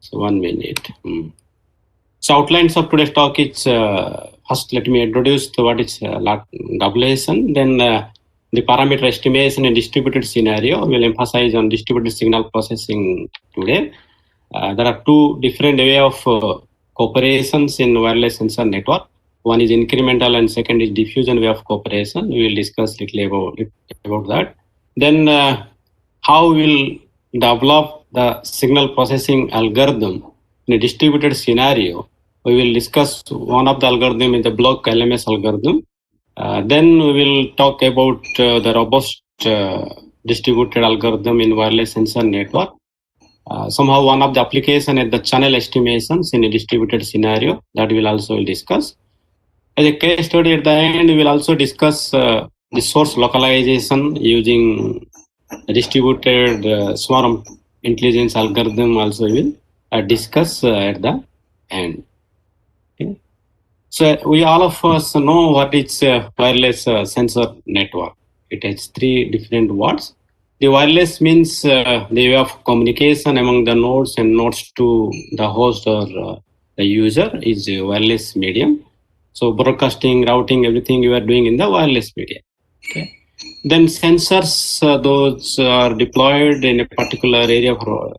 So 1 minute. So outlines of today's talk is first let me introduce what is WSN, then the parameter estimation in distributed scenario. We will emphasize on distributed signal processing today. There are two different way of cooperations in wireless sensor network. One is incremental and second is diffusion way of cooperation. We will discuss little about that. Then how we will develop the signal processing algorithm in a distributed scenario. We will discuss one of the algorithm is the block LMS algorithm. Then we will talk about the robust distributed algorithm in wireless sensor network. Somehow one of the application is the channel estimations in a distributed scenario that we will also discuss. As a case study at the end, we will also discuss the source localization using distributed swarm intelligence algorithm also we will discuss at the end. Okay. So we all of us know what is wireless sensor network. It has three different words. The wireless means the way of communication among the nodes and nodes to the host or the user is a wireless medium. So broadcasting, routing, everything you are doing in the wireless medium. Okay. Then sensors, those are deployed in a particular area for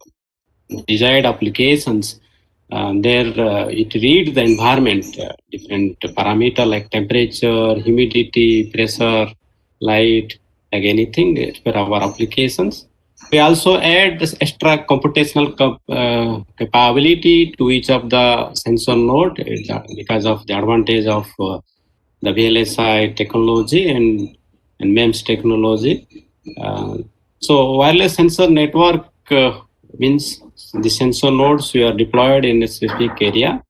desired applications. There it reads the environment, different parameter like temperature, humidity, pressure, light, like anything for our applications. We also add this extra computational capability to each of the sensor node because of the advantage of the VLSI technology and MEMS technology. So wireless sensor network means the sensor nodes we are deployed in a specific area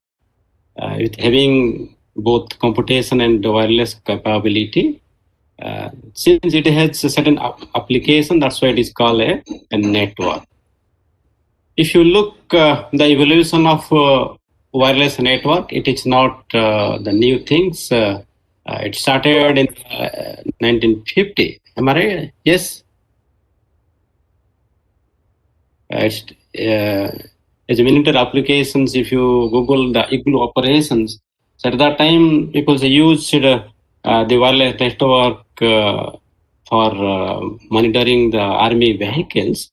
with having both computation and wireless capability. Since it has a certain application, that's why it is called a network. If you look the evolution of wireless network, it is not the new things. It started in 1950. Am I right? Yes. As many applications, if you Google the Igloo operations, so at that time people used the wireless network for monitoring the army vehicles.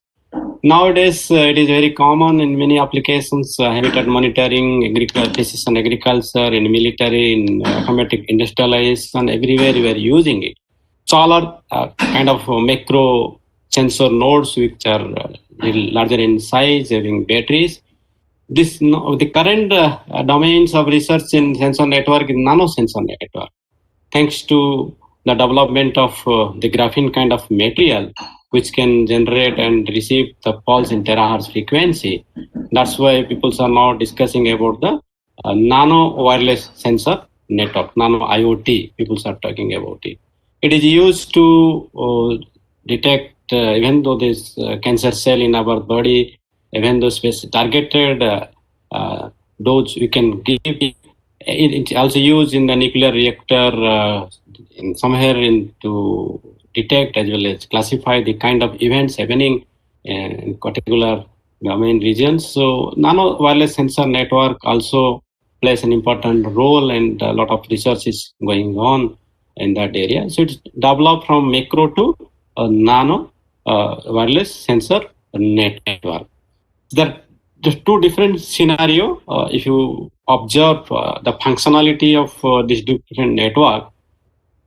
Nowadays, it is very common in many applications, habitat monitoring, precision agriculture, in military, in automatic industrialization, everywhere we are using it. So all are kind of macro sensor nodes which are larger in size, having batteries. The current domains of research in sensor network is nano sensor network. Thanks to the development of the graphene kind of material, which can generate and receive the pulse in terahertz frequency. That's why people are now discussing about the nano wireless sensor network, nano IoT. People are talking about it. It is used to detect, even though there's cancer cell in our body, even though targeted dose we can give. It's also used in the nuclear reactor somewhere to detect as well as classify the kind of events happening in particular domain regions. So nano wireless sensor network also plays an important role, and a lot of research is going on in that area. So it's developed from macro to nano wireless sensor network. There are two different scenario. If you observe the functionality of this different network,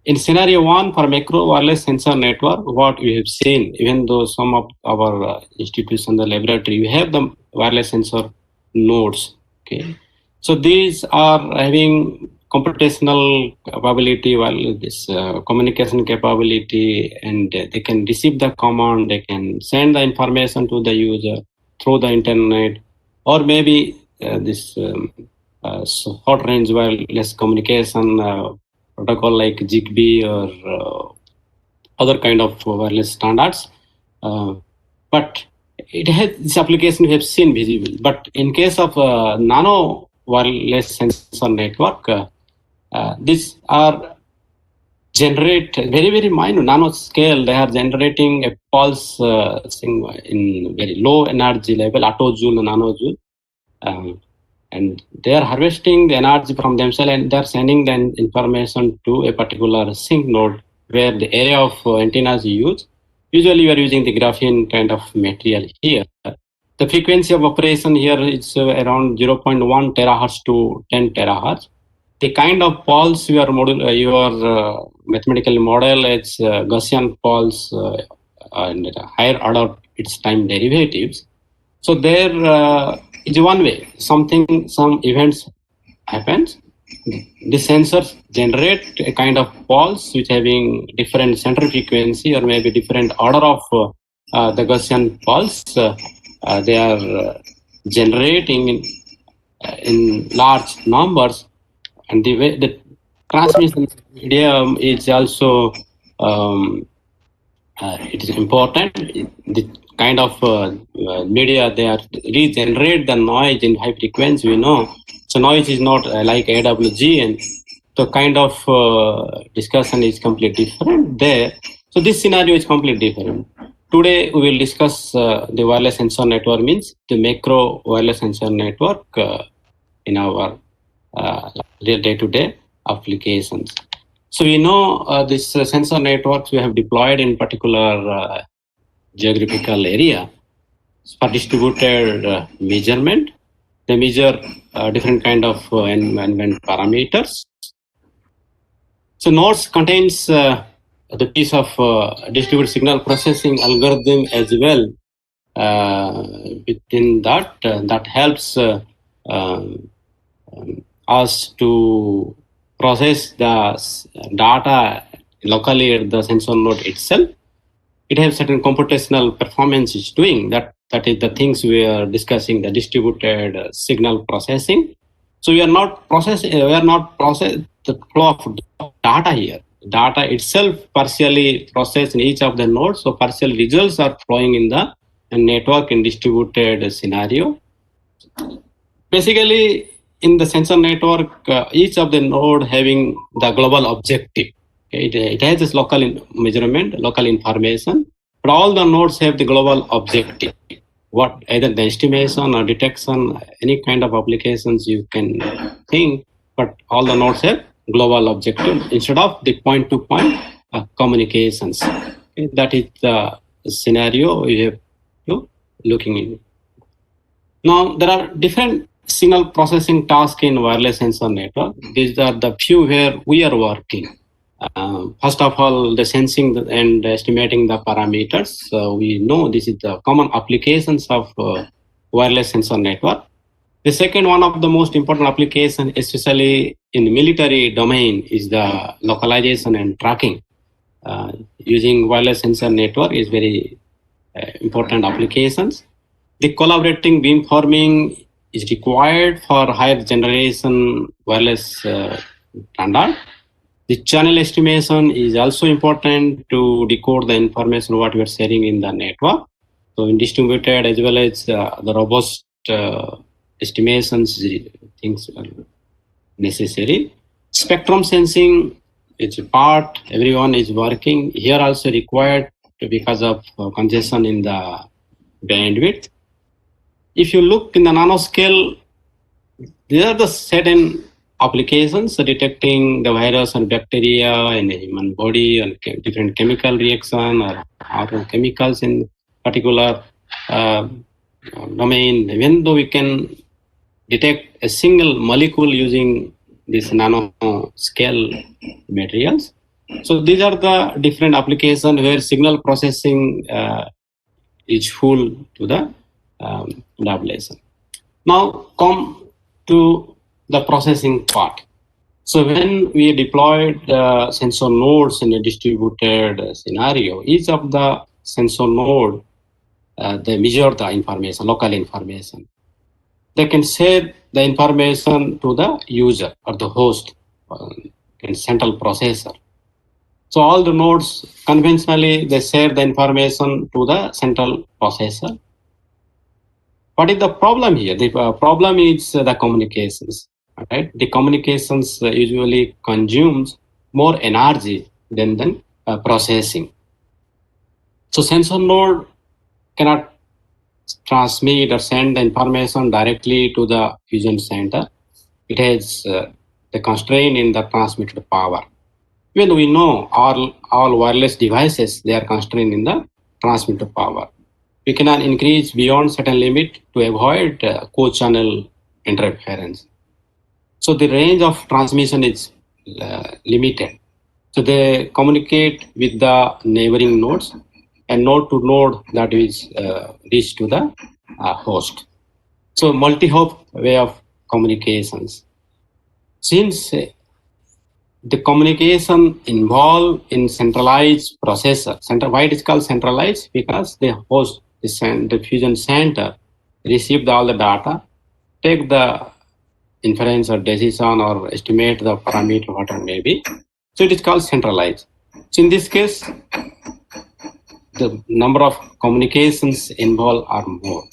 in scenario one for macro wireless sensor network, what we have seen, even though some of our institutions, the laboratory, we have the wireless sensor nodes. Okay, so these are having computational capability, while this communication capability, and they can receive the command, they can send the information to the user through the internet, or maybe this short range wireless communication protocol like Zigbee or other kind of wireless standards. But it has this application we have seen visible. But in case of nano wireless sensor network, these are generate very minor nano scale. They are generating a pulse in very low energy level, attojoule, nanojoule. and they are harvesting the energy from themselves, and they are sending the information to a particular sync node where the area of antennas you use. Usually, we are using the graphene kind of material here. The frequency of operation here is around 0.1 terahertz to 10 terahertz. The kind of pulse you are mathematical model is Gaussian pulse and higher order its time derivatives. So there is one way. Some events happens. The sensors generate a kind of pulse which having different center frequency or maybe different order of the Gaussian pulse. They are generating in large numbers, and the way the transmission medium is also it is important. The kind of media they are regenerate the noise in high frequency. We know so noise is not like AWG, and the kind of discussion is completely different there. So this scenario is completely different. Today we will discuss the wireless sensor network, means the macro wireless sensor network in our day-to-day applications. So we know this sensor networks we have deployed in particular geographical area for distributed measurement. They measure different kind of environment parameters. So nodes contains the piece of distributed signal processing algorithm as well. Within that helps us to process the data locally at the sensor node itself. It has certain computational performance it's doing. That is the things we are discussing, the distributed signal processing. So we are not process the flow of data here. Data itself partially processed in each of the nodes. So partial results are flowing in the network in distributed scenario. Basically, in the sensor network, each of the node having the global objective. Okay? It has this local measurement, local information, but all the nodes have the global objective. What either the estimation or detection, any kind of applications you can think, but all the nodes have global objective instead of the point-to-point communications. Okay? That is the scenario we have to looking in. Now there are different signal processing tasks in wireless sensor network. These are the few where we are working. First of all, the sensing and estimating the parameters. We know this is the common applications of wireless sensor network. The second one of the most important application, especially in the military domain, is the localization and tracking. Using wireless sensor network is very important applications. The collaborating beamforming is required for higher generation wireless standard. The channel estimation is also important to decode the information what we are sharing in the network. So in distributed as well as the robust estimations things are necessary. Spectrum sensing is a part everyone is working here, also required because of congestion in the bandwidth. If you look in the nanoscale, these are the certain applications detecting the virus and bacteria in the human body and different chemical reaction or chemicals in particular domain. Even though we can detect a single molecule using these nanoscale materials. So these are the different applications where signal processing is full to the tabulation. Now come to the processing part. So when we deployed sensor nodes in a distributed scenario, each of the sensor node, they measure the information, local information. They can share the information to the user or the host and central processor. So all the nodes conventionally they share the information to the central processor. What is the problem here? The problem is the communications. Right? The communications usually consumes more energy than processing. So sensor node cannot transmit or send the information directly to the fusion center. It has the constraint in the transmitted power. Even we know all wireless devices, they are constrained in the transmitted power. We cannot increase beyond certain limit to avoid co-channel interference. So the range of transmission is limited. So they communicate with the neighboring nodes and node to node that is reached to the host. So multi-hop way of communications. Since the communication involved in centralized processor, why it is called centralized? Because the host, the fusion center, receive all the data, take the inference or decision or estimate the parameter, whatever may be. So it is called centralized. So in this case, the number of communications involved are more.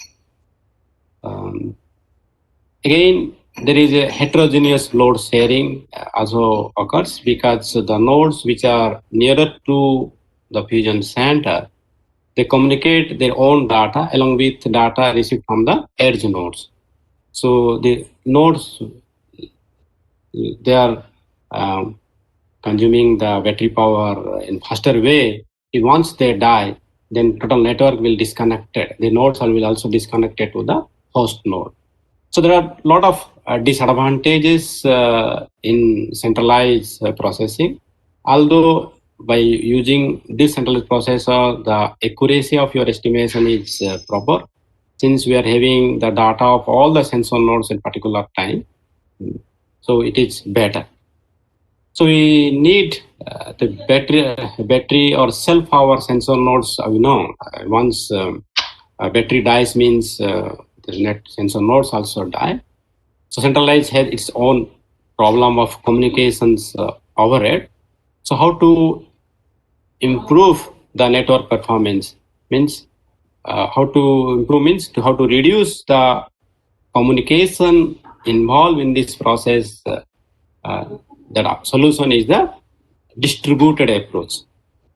Again, there is a heterogeneous load sharing also occurs because the nodes which are nearer to the fusion center, they communicate their own data along with data received from the edge nodes. So the nodes, they are consuming the battery power in faster way. If once they die, then total network will disconnected. The nodes will also disconnected to the host node. So there are a lot of disadvantages in centralized processing. Although by using decentralized processor, the accuracy of your estimation is proper, since we are having the data of all the sensor nodes at particular time. So it is better. So we need the battery or self-power sensor nodes. We know once battery dies means the net sensor nodes also die. So centralized has its own problem of communications overhead. So how to improve the network performance means how to improve means to how to reduce the communication involved in this process. The solution is the distributed approach.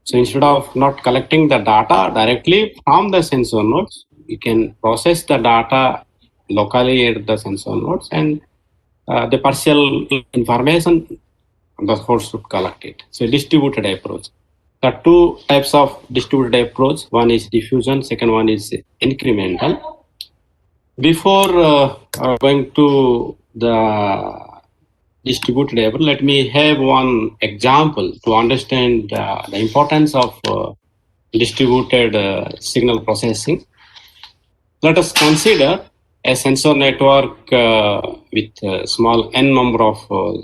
So instead of not collecting the data directly from the sensor nodes, we can process the data locally at the sensor nodes, and the partial information the host should collect it. So distributed approach. There are two types of distributed approach. One is diffusion, second one is incremental. Before going to the distributed approach, let me have one example to understand the importance of distributed signal processing. Let us consider a sensor network with a small n number of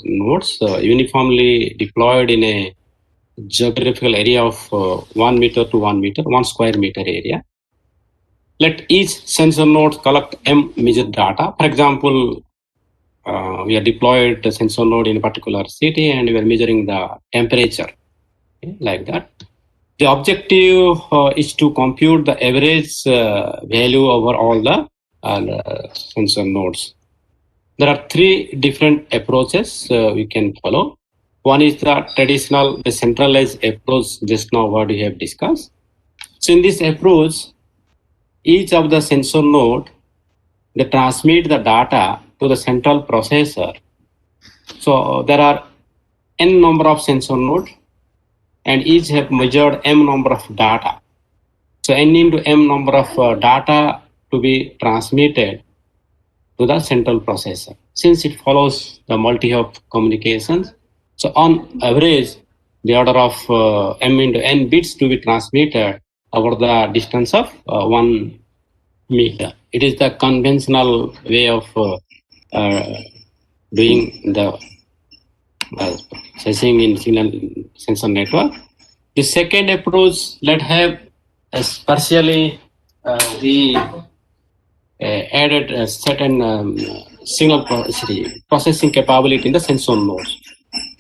nodes uniformly deployed in a geographical area of 1 meter to 1 meter, 1 square meter area. Let each sensor node collect m measured data. For example, we are deployed the sensor node in a particular city and we are measuring the temperature, okay, like that. The objective is to compute the average value over all the sensor nodes. There are three different approaches we can follow. One is the traditional, the centralized approach, just now what we have discussed. So in this approach, each of the sensor node, they transmit the data to the central processor. So there are n number of sensor nodes and each have measured m number of data. So n into m number of data to be transmitted to the central processor. Since it follows the multi-hop communications, so on average, the order of m into n bits to be transmitted over the distance of 1 meter. It is the conventional way of doing the processing in signal sensor network. The second approach, let's have as partially the added a certain signal processing capability in the sensor nodes.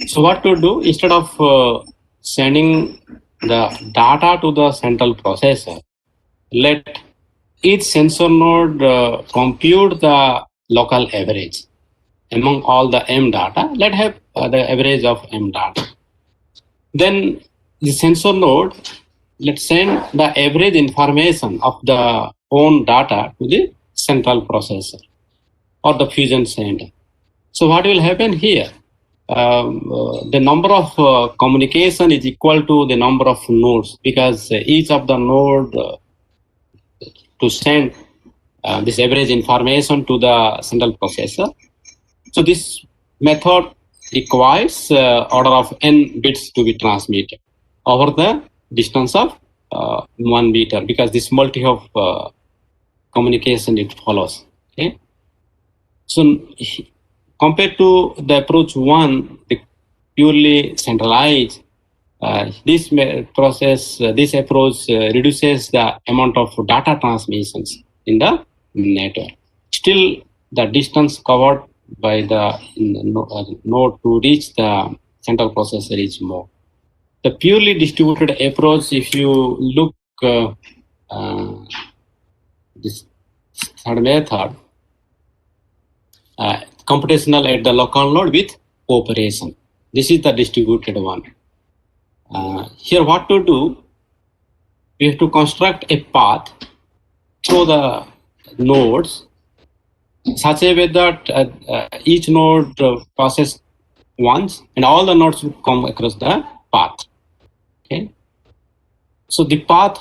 So what to do, instead of sending the data to the central processor, let each sensor node compute the local average among all the m data. Let have the average of m data. Then the sensor node, let's send the average information of the own data to the central processor or the fusion center. So what will happen here? The number of communication is equal to the number of nodes, because each of the node to send this average information to the central processor. So this method requires order of n bits to be transmitted over the distance of 1 meter, because this multi-hop communication it follows. Okay, so compared to the approach 1, the purely centralized, this this approach reduces the amount of data transmissions in the network. Still, the distance covered by the node to reach the central processor is more. The purely distributed approach, if you look this third method, computational at the local node with cooperation. This is the distributed one. Here what to do, we have to construct a path through the nodes such a way that each node process once and all the nodes will come across the path. Okay, so the path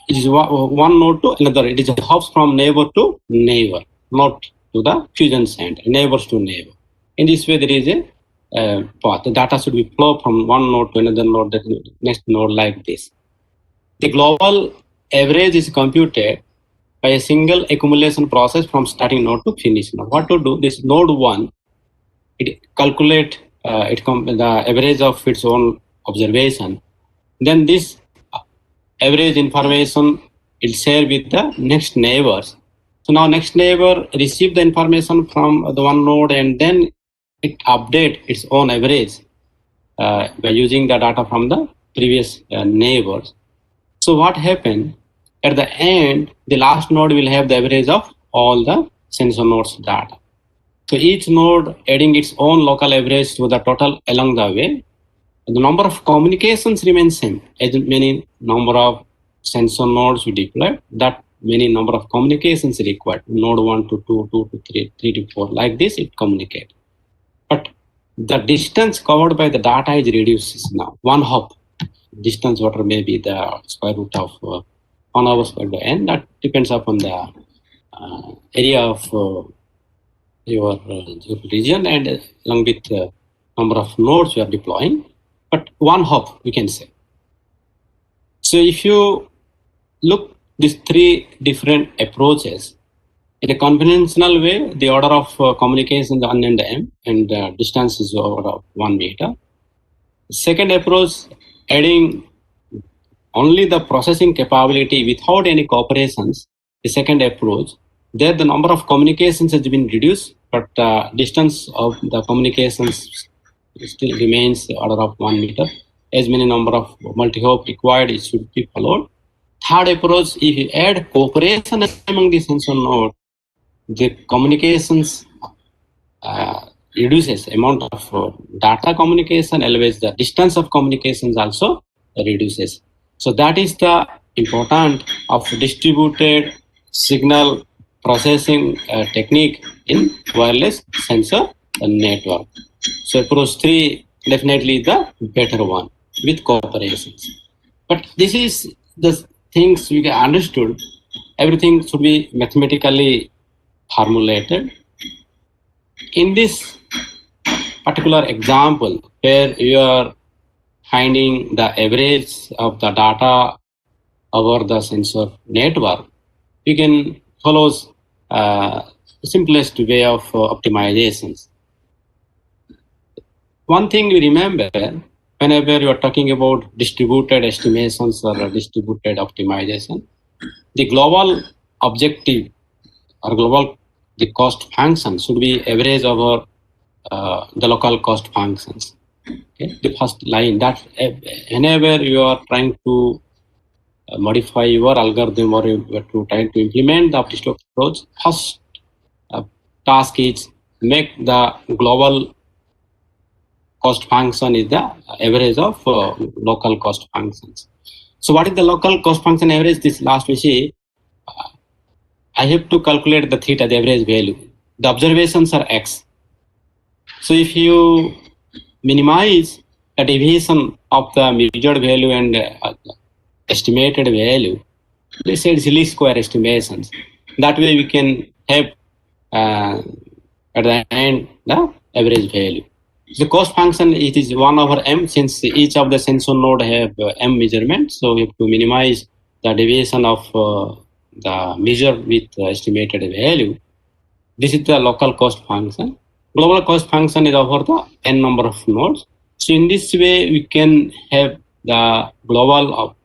is one node to another. It is hops from neighbor to neighbor, not to the fusion center, neighbors to neighbor. In this way, there is a path. The data should be flow from one node to another node, the next node, like this. The global average is computed by a single accumulation process from starting node to finish node. What to do? This node 1, it calculate the average of its own observation. Then this average information will share with the next neighbors. So now next neighbor receive the information from the one node, and then it update its own average by using the data from the previous neighbors. So what happened? At the end, the last node will have the average of all the sensor nodes data. So each node adding its own local average to the total along the way. The number of communications remains same. As many number of sensor nodes we deploy, that many number of communications required. Node 1 to 2, 2 to 3, 3 to 4, like this it communicates. But the distance covered by the data is reduced now. One hop distance, whatever may be the square root of 1 over square root of n, that depends upon the area of your region and along with the number of nodes you are deploying. But one hop, we can say. So if you look these three different approaches, in a conventional way, the order of communication is 1 and m, and the distance is order of 1 meter. Second approach, adding only the processing capability without any cooperations. The second approach, there the number of communications has been reduced, but the distance of the communications still remains the order of 1 meter. As many number of multi-hop required, it should be followed. Third approach, if you add cooperation among the sensor nodes, the communications reduces amount of data communication, elevates the distance of communications also reduces. So that is the importance of distributed signal processing technique in wireless sensor network. So approach 3 definitely the better one with cooperations. But this is the things we understood. Everything should be mathematically formulated. In this particular example, where you are finding the average of the data over the sensor network, you can follow the simplest way of optimizations. One thing you remember, whenever you are talking about distributed estimations or distributed optimization, the global objective or global the cost function should be average over the local cost functions. Okay? The first line, that whenever you are trying to modify your algorithm or you are trying to implement the optimal approach, first task is make the global cost function is the average of local cost functions. So what is the local cost function average? This last we see, I have to calculate the theta, the average value. The observations are x. So if you minimize the deviation of the measured value and estimated value, let's say it's least square estimations. That way we can have at the end the average value. The cost function, it is 1 over m, since each of the sensor node have m measurements. So we have to minimize the deviation of the measure with estimated value. This is the local cost function. Global cost function is over the n number of nodes. So in this way, we can have the global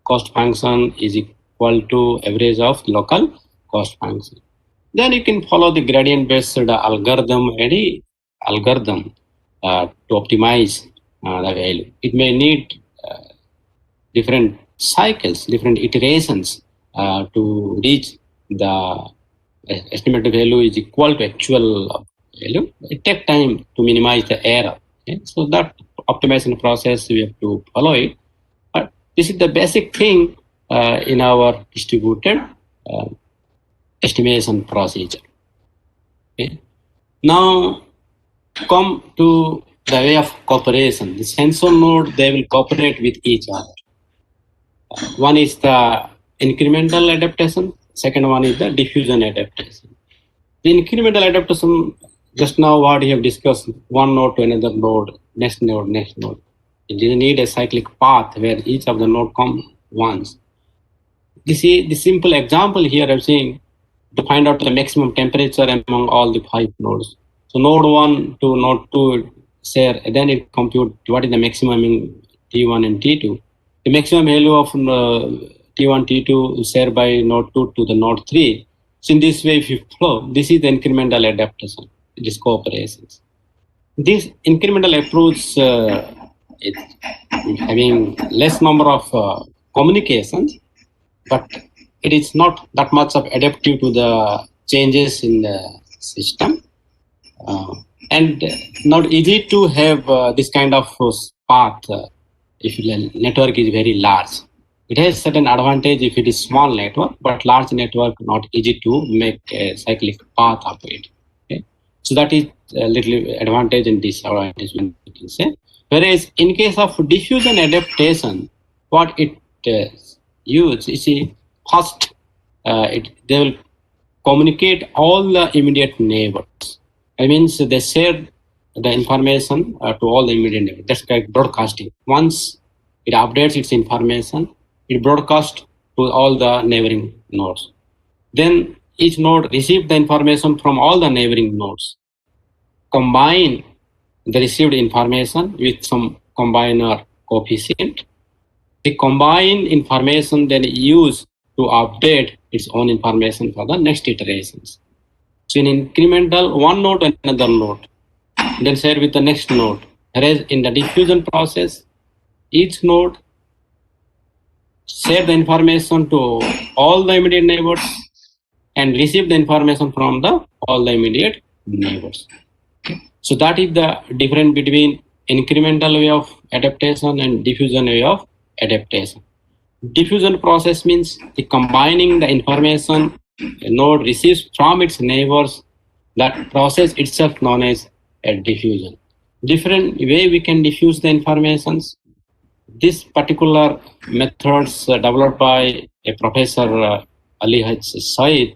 cost function is equal to average of local cost function. Then you can follow the gradient based algorithm, any algorithm to optimize the value. It may need different cycles, different iterations to reach the estimated value is equal to actual value. It takes time to minimize the error. Okay? So that optimization process, we have to follow it. But this is the basic thing in our distributed estimation procedure. Okay? Now come to the way of cooperation. The sensor node, they will cooperate with each other. One is the incremental adaptation. Second one is the diffusion adaptation. The incremental adaptation, just now what we have discussed, one node to another node, next node, next node. You need a cyclic path where each of the node comes once. You see the simple example here I'm saying to find out the maximum temperature among all the 5 nodes. So node 1 to node 2 share, then it compute what is the maximum in T1 and T2. The maximum value of T1, T2 is shared by node 2 to the node 3. So in this way, if you flow, this is the incremental adaptation, this cooperations. This incremental approach is having less number of communications, but it is not that much of adaptive to the changes in the system. And not easy to have this kind of path if the network is very large. It has certain advantage if it is small network, but large network not easy to make a cyclic path of it. Okay? So that is a little advantage and disadvantage we can say. Whereas in case of diffusion adaptation, what it use is first they will communicate all the immediate neighbors. That means they share the information to all the immediate neighbors. That's like broadcasting. Once it updates its information, it broadcasts to all the neighboring nodes. Then each node receives the information from all the neighboring nodes, combine the received information with some combiner coefficient. The combined information then used to update its own information for the next iterations. So in incremental, one node and another node, then share with the next node. Whereas in the diffusion process, each node share the information to all the immediate neighbors and receive the information from the all the immediate neighbors. So that is the difference between incremental way of adaptation and diffusion way of adaptation. Diffusion process means the combining the information a node receives from its neighbors. That process itself known as a diffusion. Different way we can diffuse the informations. This particular methods developed by a professor Ali H. Said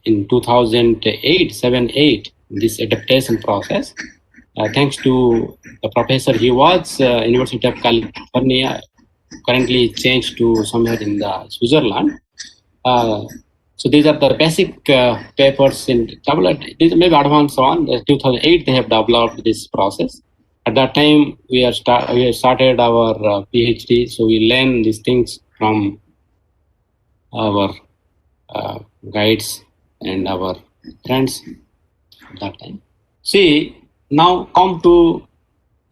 in 2008, 7-8, this adaptation process. Thanks to the professor, he was University of California, currently changed to somewhere in the Switzerland. So these are the basic papers in developed. These maybe advanced one. 2008 they have developed this process. At that time we have started our PhD, so we learn these things from our guides and our friends at that time. See, now come to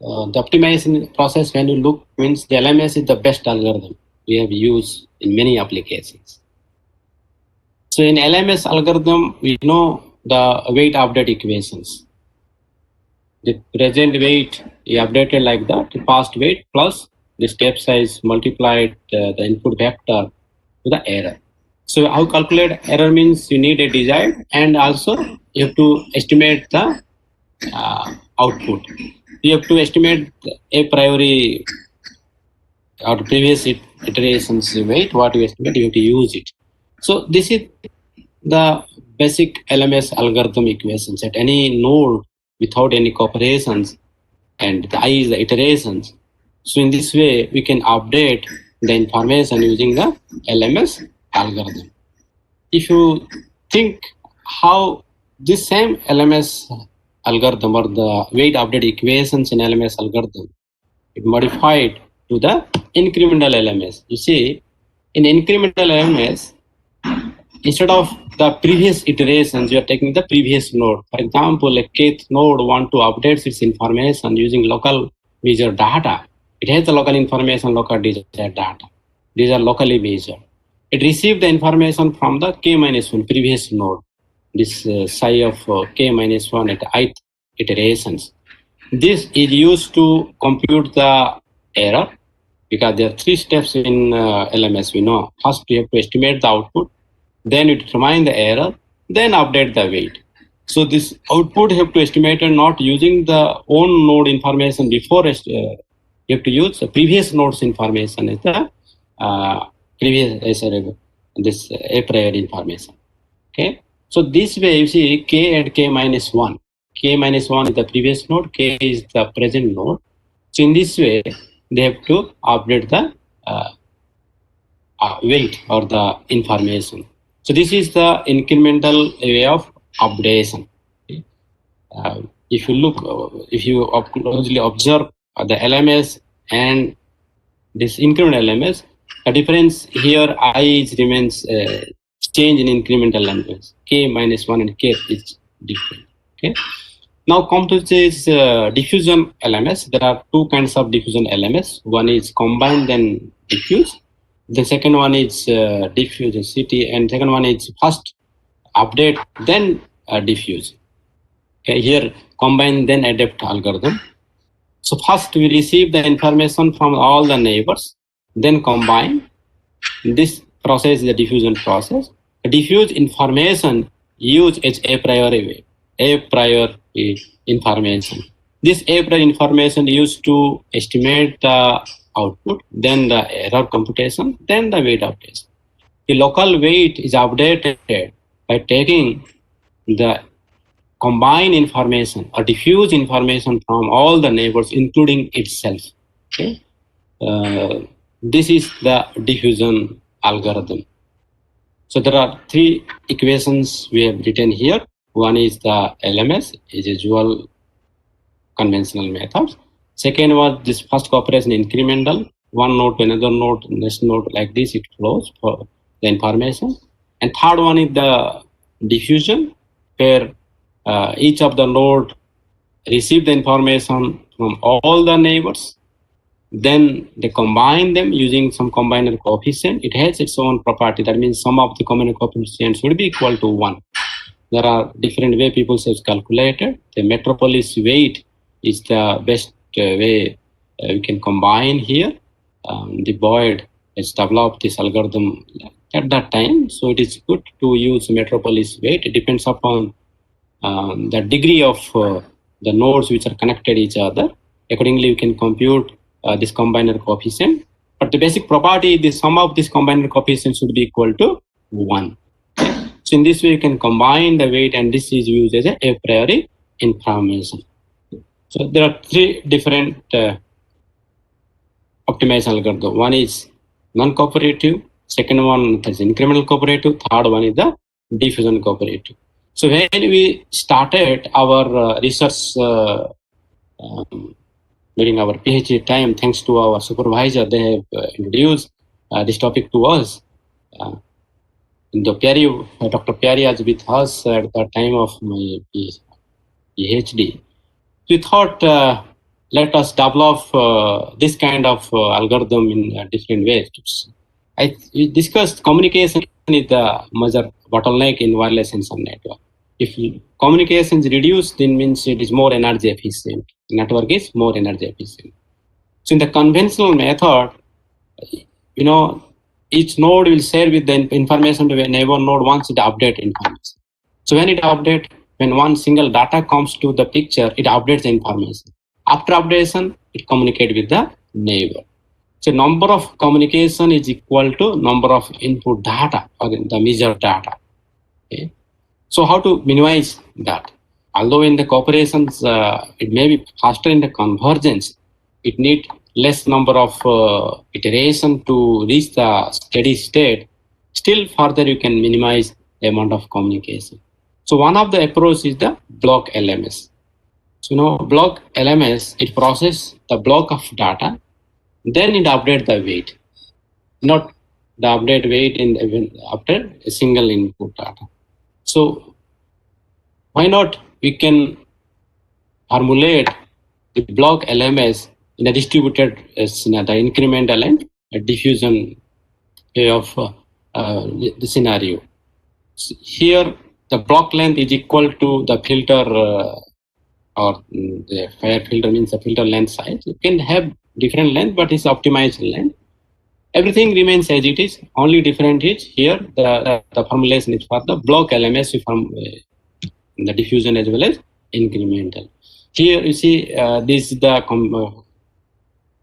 the optimization process. When you look, means the LMS is the best algorithm we have used in many applications. So in LMS algorithm, we know the weight update equations. The present weight is updated like that, the past weight plus the step size multiplied the input vector to the error. So how calculate error means you need a design, and also you have to estimate the output. You have to estimate a priori or previous iterations weight, what you estimate, you have to use it. So this is the basic LMS algorithm equations at any node without any operations, and the I is the iterations. So in this way, we can update the information using the LMS algorithm. If you think how this same LMS algorithm or the weight update equations in LMS algorithm, it modified to the incremental LMS. You see, in incremental LMS, instead of the previous iterations, you are taking the previous node. For example, a kth node want to update its information using local measured data. It has the local information, local desired data. These are locally measured. It received the information from the k-1 previous node, this psi of k-1 at ith iterations. This is used to compute the error, because there are three steps in LMS. We know first we have to estimate the output, then you determine the error, then update the weight. So this output you have to estimate and not using the own node information before. You have to use the previous node's information as the previous this a priori information. Okay. So this way you see k and k-1. K-1 is the previous node, k is the present node. So in this way, they have to update the weight or the information. So this is the incremental way of updation. Okay. If you look, if you closely observe the LMS and this incremental LMS, the difference here I is remains change in incremental LMS. K-1 and k is different. Okay. Now come to this diffusion LMS. There are two kinds of diffusion LMS. One is combine then diffuse. The second one is diffuse CT, and second one is first update then diffuse. Okay, here combine then adapt algorithm. So first we receive the information from all the neighbors, then combine. This process is the diffusion process. Diffuse information use as a priori way, a priori information. This a priori information used to estimate the output, then the error computation, then the weight updation. The local weight is updated by taking the combine information or diffuse information from all the neighbors, including itself. Okay? This is the diffusion algorithm. So there are three equations we have written here. One is the LMS, is usual conventional methods. Second was this first cooperation incremental, one node to another node, next node, like this it flows for the information. And third one is the diffusion, where each of the node receive the information from all the neighbors, then they combine them using some combiner coefficient. It has its own property. That means sum of the combiner coefficients should be equal to 1. There are different way people say it's calculated. The metropolis weight is the best way we can combine here. The Boyd has developed this algorithm at that time, so it is good to use metropolis weight. It depends upon the degree of the nodes which are connected each other. Accordingly, you can compute this combiner coefficient. But the basic property, the sum of this combiner coefficient should be equal to 1. So in this way, you can combine the weight, and this is used as a priori information. So there are three different optimization algorithm. One is non-cooperative, second one is incremental cooperative, third one is the diffusion cooperative. So when we started our research during our PhD time, thanks to our supervisor, they have introduced this topic to us. Dr. Pyari was with us at the time of my PhD. We thought, let us develop this kind of algorithm in different ways. We discussed communication is the major bottleneck in wireless sensor network. If communication is reduced, then means it is more energy efficient. Network is more energy efficient. So in the conventional method, each node will share with the information to a neighbor node once it update information. So when it update, when one single data comes to the picture, it updates the information. After updation, it communicate with the neighbor. So number of communication is equal to number of input data or the measured data. Okay? So how to minimize that? Although in the corporations, it may be faster in the convergence, it need less number of iteration to reach the steady state. Still further, you can minimize the amount of communication. So one of the approach is the block LMS. So block LMS, it process the block of data, then it update the weight, not the update weight in after a single input data. So why not we can formulate the block LMS in a distributed the incremental and diffusion of the scenario. So here, the block length is equal to the filter or the fire filter means the filter length size. You can have different length, but it's optimized length. Everything remains as it is. Only different is here the formulation is for the block LMS from the diffusion as well as incremental. Here you see this is the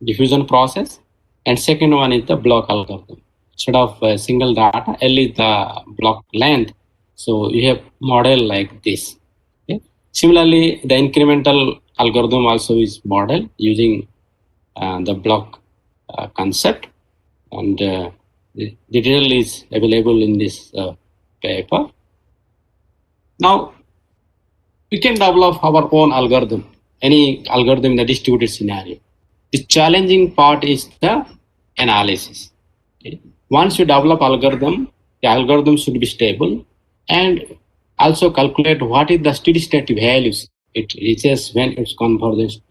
diffusion process, and second one is the block algorithm. Instead of single data, L is the block length. So you have model like this. Okay? Similarly, the incremental algorithm also is model using the block concept, and the detail is available in this paper. Now, we can develop our own algorithm, any algorithm in the distributed scenario. The challenging part is the analysis. Okay? Once you develop algorithm, the algorithm should be stable and also calculate what is the steady state values it reaches when it's converges.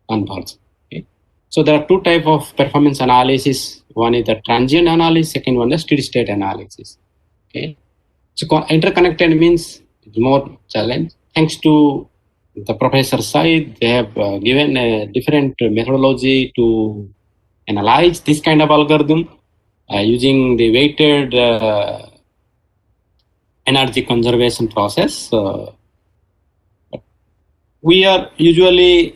Okay? So there are two types of performance analysis. One is the transient analysis, second one is steady state analysis. Okay? So interconnected means it's more challenge. Thanks to the professor side, they have given a different methodology to analyze this kind of algorithm using the weighted energy conservation process. We are usually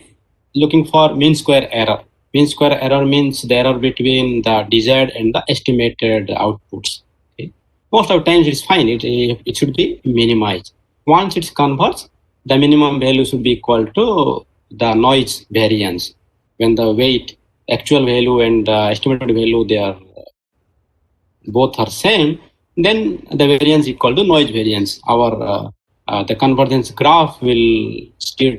looking for mean square error. Mean square error means the error between the desired and the estimated outputs. Okay? Most of the times it's fine. It should be minimized. Once it converts, the minimum value should be equal to the noise variance. When the weight, actual value and estimated value, they are both are same, then the variance equal to noise variance. Our the convergence graph will steer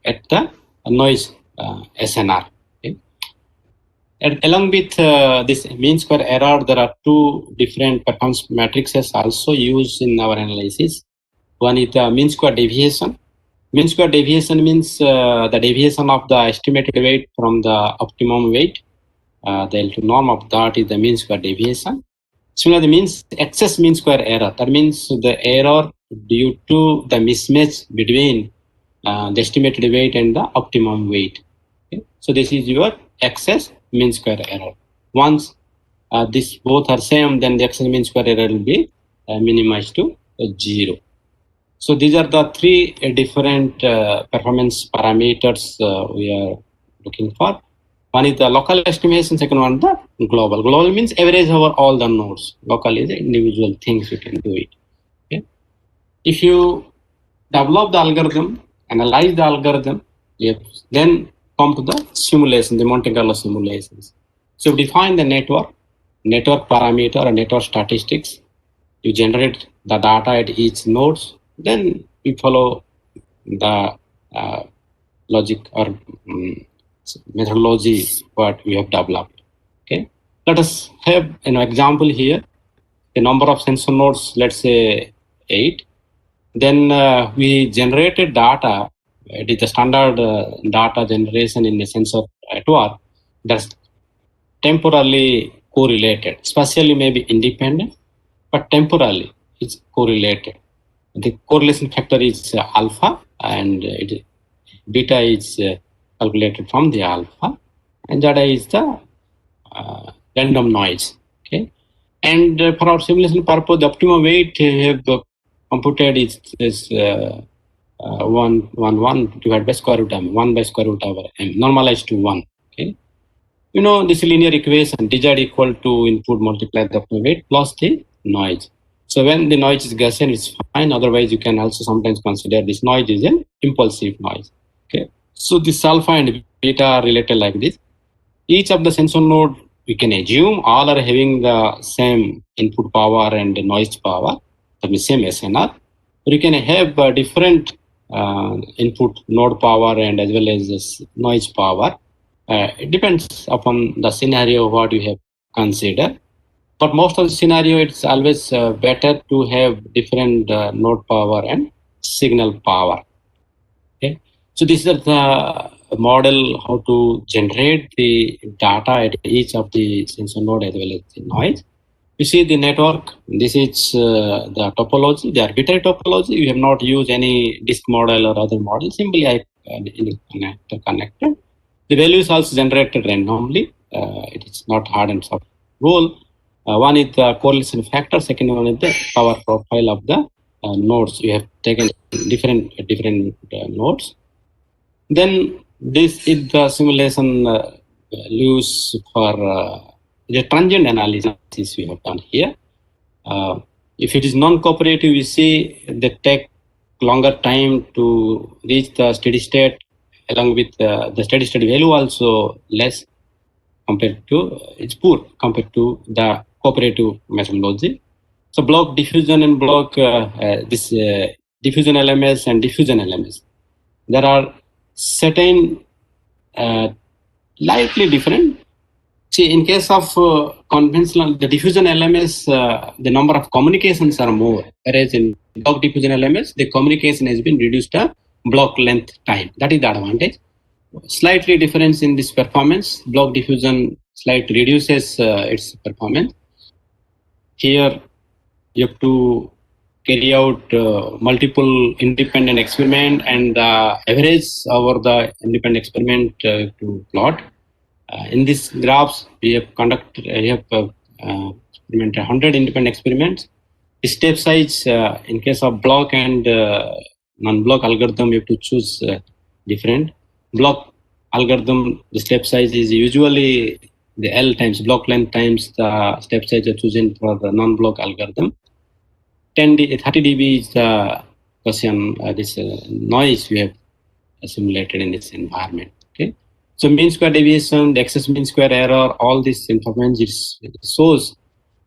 at the noise SNR. Okay? And along with this mean square error, there are two different performance matrices also used in our analysis. One is the mean square deviation. Mean square deviation means the deviation of the estimated weight from the optimum weight. The L2 norm of that is the mean square deviation. Similarly, means excess mean square error. That means the error due to the mismatch between the estimated weight and the optimum weight. Okay? So this is your excess mean square error. Once these both are same, then the excess mean square error will be minimized to 0. So these are the three different performance parameters we are looking for. One is the local estimation, second one the global. Global means average over all the nodes. Local is the individual things you can do it. Okay? If you develop the algorithm, analyze the algorithm, then come to the simulation, the Monte Carlo simulations. So define the network parameter and network statistics. You generate the data at each nodes, then you follow the logic or methodology what we have developed. Okay, let us have an example here. The number of sensor nodes, let's say 8. Then we generated data. It is the standard data generation in the sensor network that's temporally correlated. Spatially may be independent, but temporally it's correlated. The correlation factor is alpha, and beta is calculated from the alpha, and zeta is the random noise. Okay, and for our simulation purpose, the optimum weight we have computed is 1 divided by square root m, 1 by square root over m, normalized to 1. Okay, this linear equation dz equal to input multiplied the optimum weight plus the noise. So when the noise is Gaussian, it's fine. Otherwise, you can also sometimes consider this noise is an impulsive noise. Okay, so this alpha and beta are related like this. Each of the sensor node, we can assume all are having the same input power and noise power, the same SNR. But you can have different input node power and as well as this noise power. It depends upon the scenario what you have considered. But most of the scenario, it's always better to have different node power and signal power. Okay, so this is the model how to generate the data at each of the sensor node as well as the noise. You see the network. This is the topology, the arbitrary topology. We have not used any disk model or other model. Simply I in the connector. The values also generated randomly. It is not hard and soft rule. One is the correlation factor. Second one is the power profile of the nodes. You have taken different nodes. Then this is the simulation use for the transient analysis we have done here. If it is non-cooperative, we see they take longer time to reach the steady state, along with the steady state value also less compared to, it's poor compared to the cooperative methodology. So block diffusion and block this diffusion LMS and diffusion LMS. There are certain slightly different. See, in case of conventional, the diffusion LMS, the number of communications are more, whereas in block diffusion LMS, the communication has been reduced to block length time. That is the advantage. Slightly difference in this performance. Block diffusion slightly reduces its performance. Here, you have to carry out multiple independent experiment and the average over the independent experiment to plot. In these graphs, we have experimented 100 independent experiments. The step size, in case of block and non-block algorithm, you have to choose different. Block algorithm, the step size is usually the L times block length times the step size are chosen for the non-block algorithm. 30 dB is the Gaussian, this noise we have simulated in this environment. Okay, so mean square deviation, the excess mean square error, all this information shows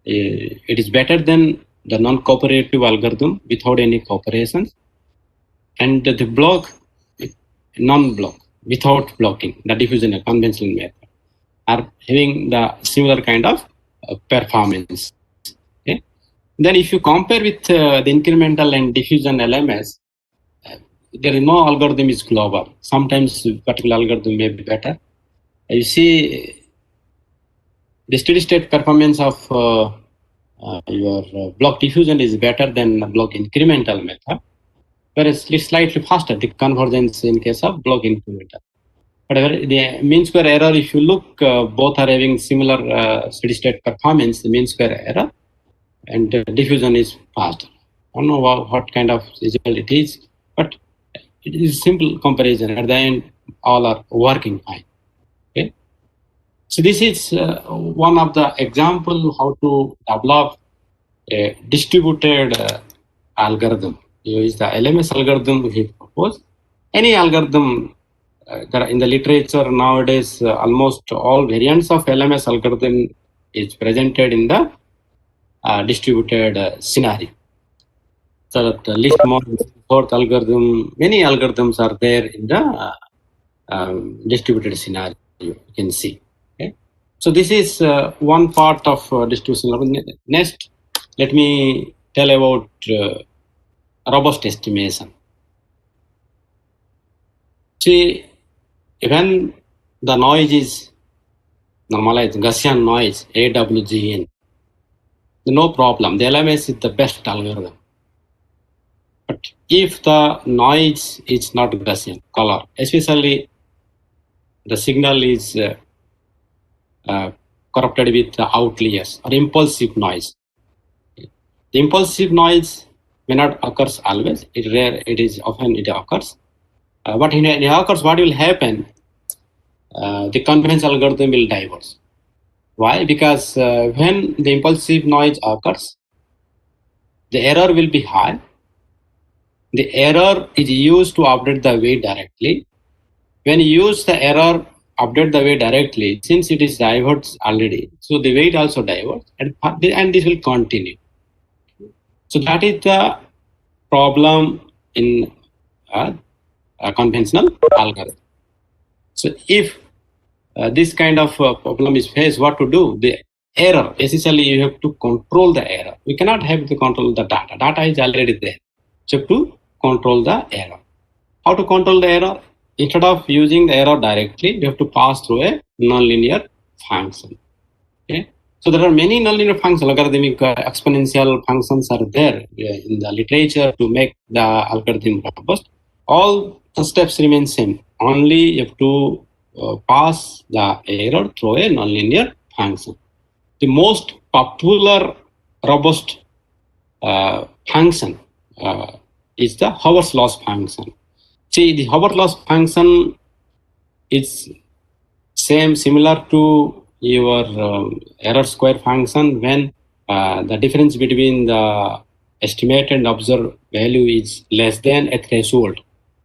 it is better than the non-cooperative algorithm without any cooperations, and the block, non-block without blocking, the diffusion conventional method are having the similar kind of performance. Okay, then if you compare with the incremental and diffusion LMS, there is no algorithm is global. Sometimes particular algorithm may be better. You see, the steady state performance of your block diffusion is better than block incremental method, whereas it's slightly faster, the convergence in case of block incremental. However, the mean square error, if you look, both are having similar steady state performance, the mean square error, and diffusion is faster. I don't know what kind of result it is, but it is simple comparison. At the end, all are working fine. Okay, so this is one of the example how to develop a distributed algorithm. You use the LMS algorithm we propose. Any algorithm there in the literature nowadays, almost all variants of LMS algorithm is presented in the distributed scenario. So that list model, fourth algorithm, many algorithms are there in the distributed scenario. You can see. Okay, so this is one part of distribution. Next, let me tell about robust estimation. See, when the noise is normalized, Gaussian noise, AWGN, no problem. The LMS is the best algorithm. But if the noise is not Gaussian color, especially the signal is corrupted with the outliers or impulsive noise. The impulsive noise may not occurs always. It's rare. It is often it occurs. But in it occurs, what will happen? The convergence algorithm will diverge. Why? Because when the impulsive noise occurs, the error will be high. The error is used to update the weight directly. When you use the error update the weight directly, since it is diverts already, so the weight also diverts, and this will continue. So that is the problem in a conventional algorithm. So if this kind of problem is faced, what to do? The error, essentially you have to control the error. We cannot have to control the data. Data is already there. So to control the error. How to control the error? Instead of using the error directly, you have to pass through a nonlinear function. Okay. So there are many nonlinear functions, logarithmic exponential functions are there in the literature to make the algorithm robust. All the steps remain same. Only you have to pass the error through a nonlinear function. The most popular robust function is the Hoover's loss function. See, the Hoover's loss function is similar to your error square function when the difference between the estimated and observed value is less than a threshold.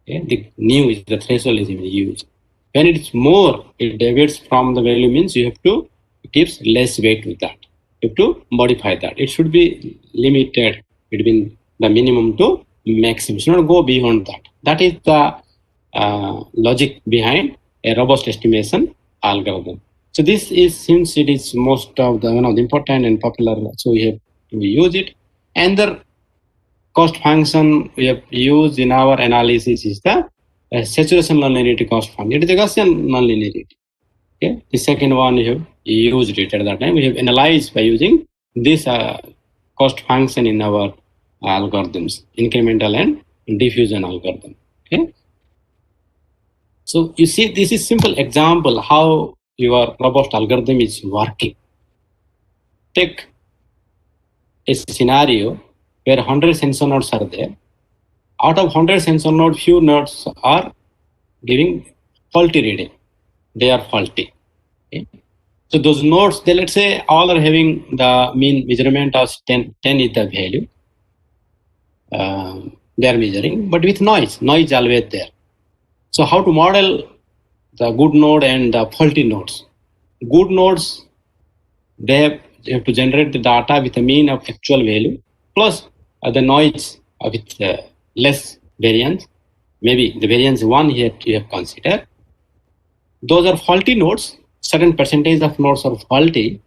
Okay? The nu is the threshold is used. When it's more, it deviates from the value, means you have to give less weight with that. You have to modify that. It should be limited between the minimum to maximum. You should not go beyond that. That is the logic behind a robust estimation algorithm. So this is, since it is most of the the important and popular, so we have to use it. And the cost function we have used in our analysis is the saturation nonlinearity cost function. It is a Gaussian nonlinearity. Okay. The second one we have used it at that time. We have analyzed by using this cost function in our algorithms, incremental and diffusion algorithm. Okay. So you see, this is simple example how your robust algorithm is working. Take a scenario where 100 sensor nodes are there. Out of 100 sensor nodes, few nodes are giving faulty reading. They are faulty. Okay. So those nodes, they, let's say all are having the mean measurement of 10 is the value. They are measuring, but with noise is always there. So how to model the good node and the faulty nodes? Good nodes, they have to generate the data with a mean of actual value plus the noise with less variance. Maybe the variance 1 here you have considered. Those are faulty nodes. Certain percentage of nodes are faulty.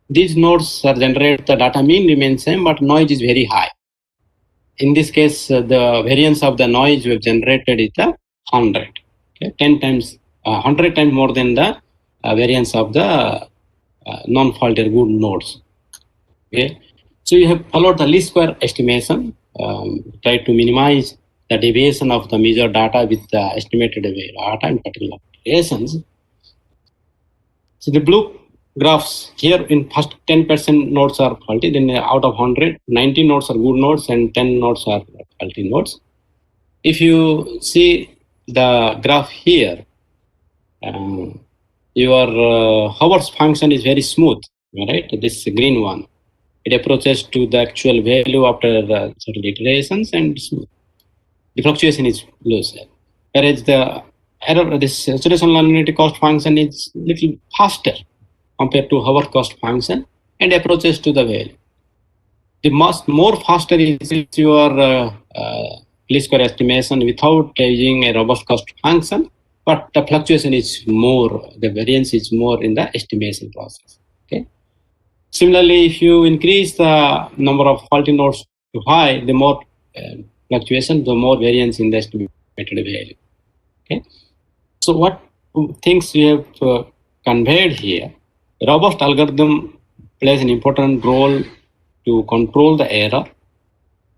These nodes are generate the data mean remains same, but noise is very high. In this case, the variance of the noise we have generated is the 100. Okay? 10 times, 100 times more than the variance of the non-faulty good nodes. Okay? So you have followed the least square estimation, try to minimize the deviation of the measured data with the estimated data in particular variations. So the blue graphs here, in first 10% nodes are faulty, then out of 100, 90 nodes are good nodes and 10 nodes are faulty nodes. If you see the graph here, your Hoover's function is very smooth, right? This green one. It approaches to the actual value after certain iterations and smooth. The fluctuation is low. Whereas the error, this saturation nonlinearity cost function is little faster compared to Hoover cost function and approaches to the value. The more faster is your least square estimation without using a robust cost function, but the fluctuation is more, the variance is more in the estimation process. Okay. Similarly, if you increase the number of faulty nodes to high, the more fluctuation, the more variance in the estimated value. Okay. So what things we have conveyed here, robust algorithm plays an important role to control the error.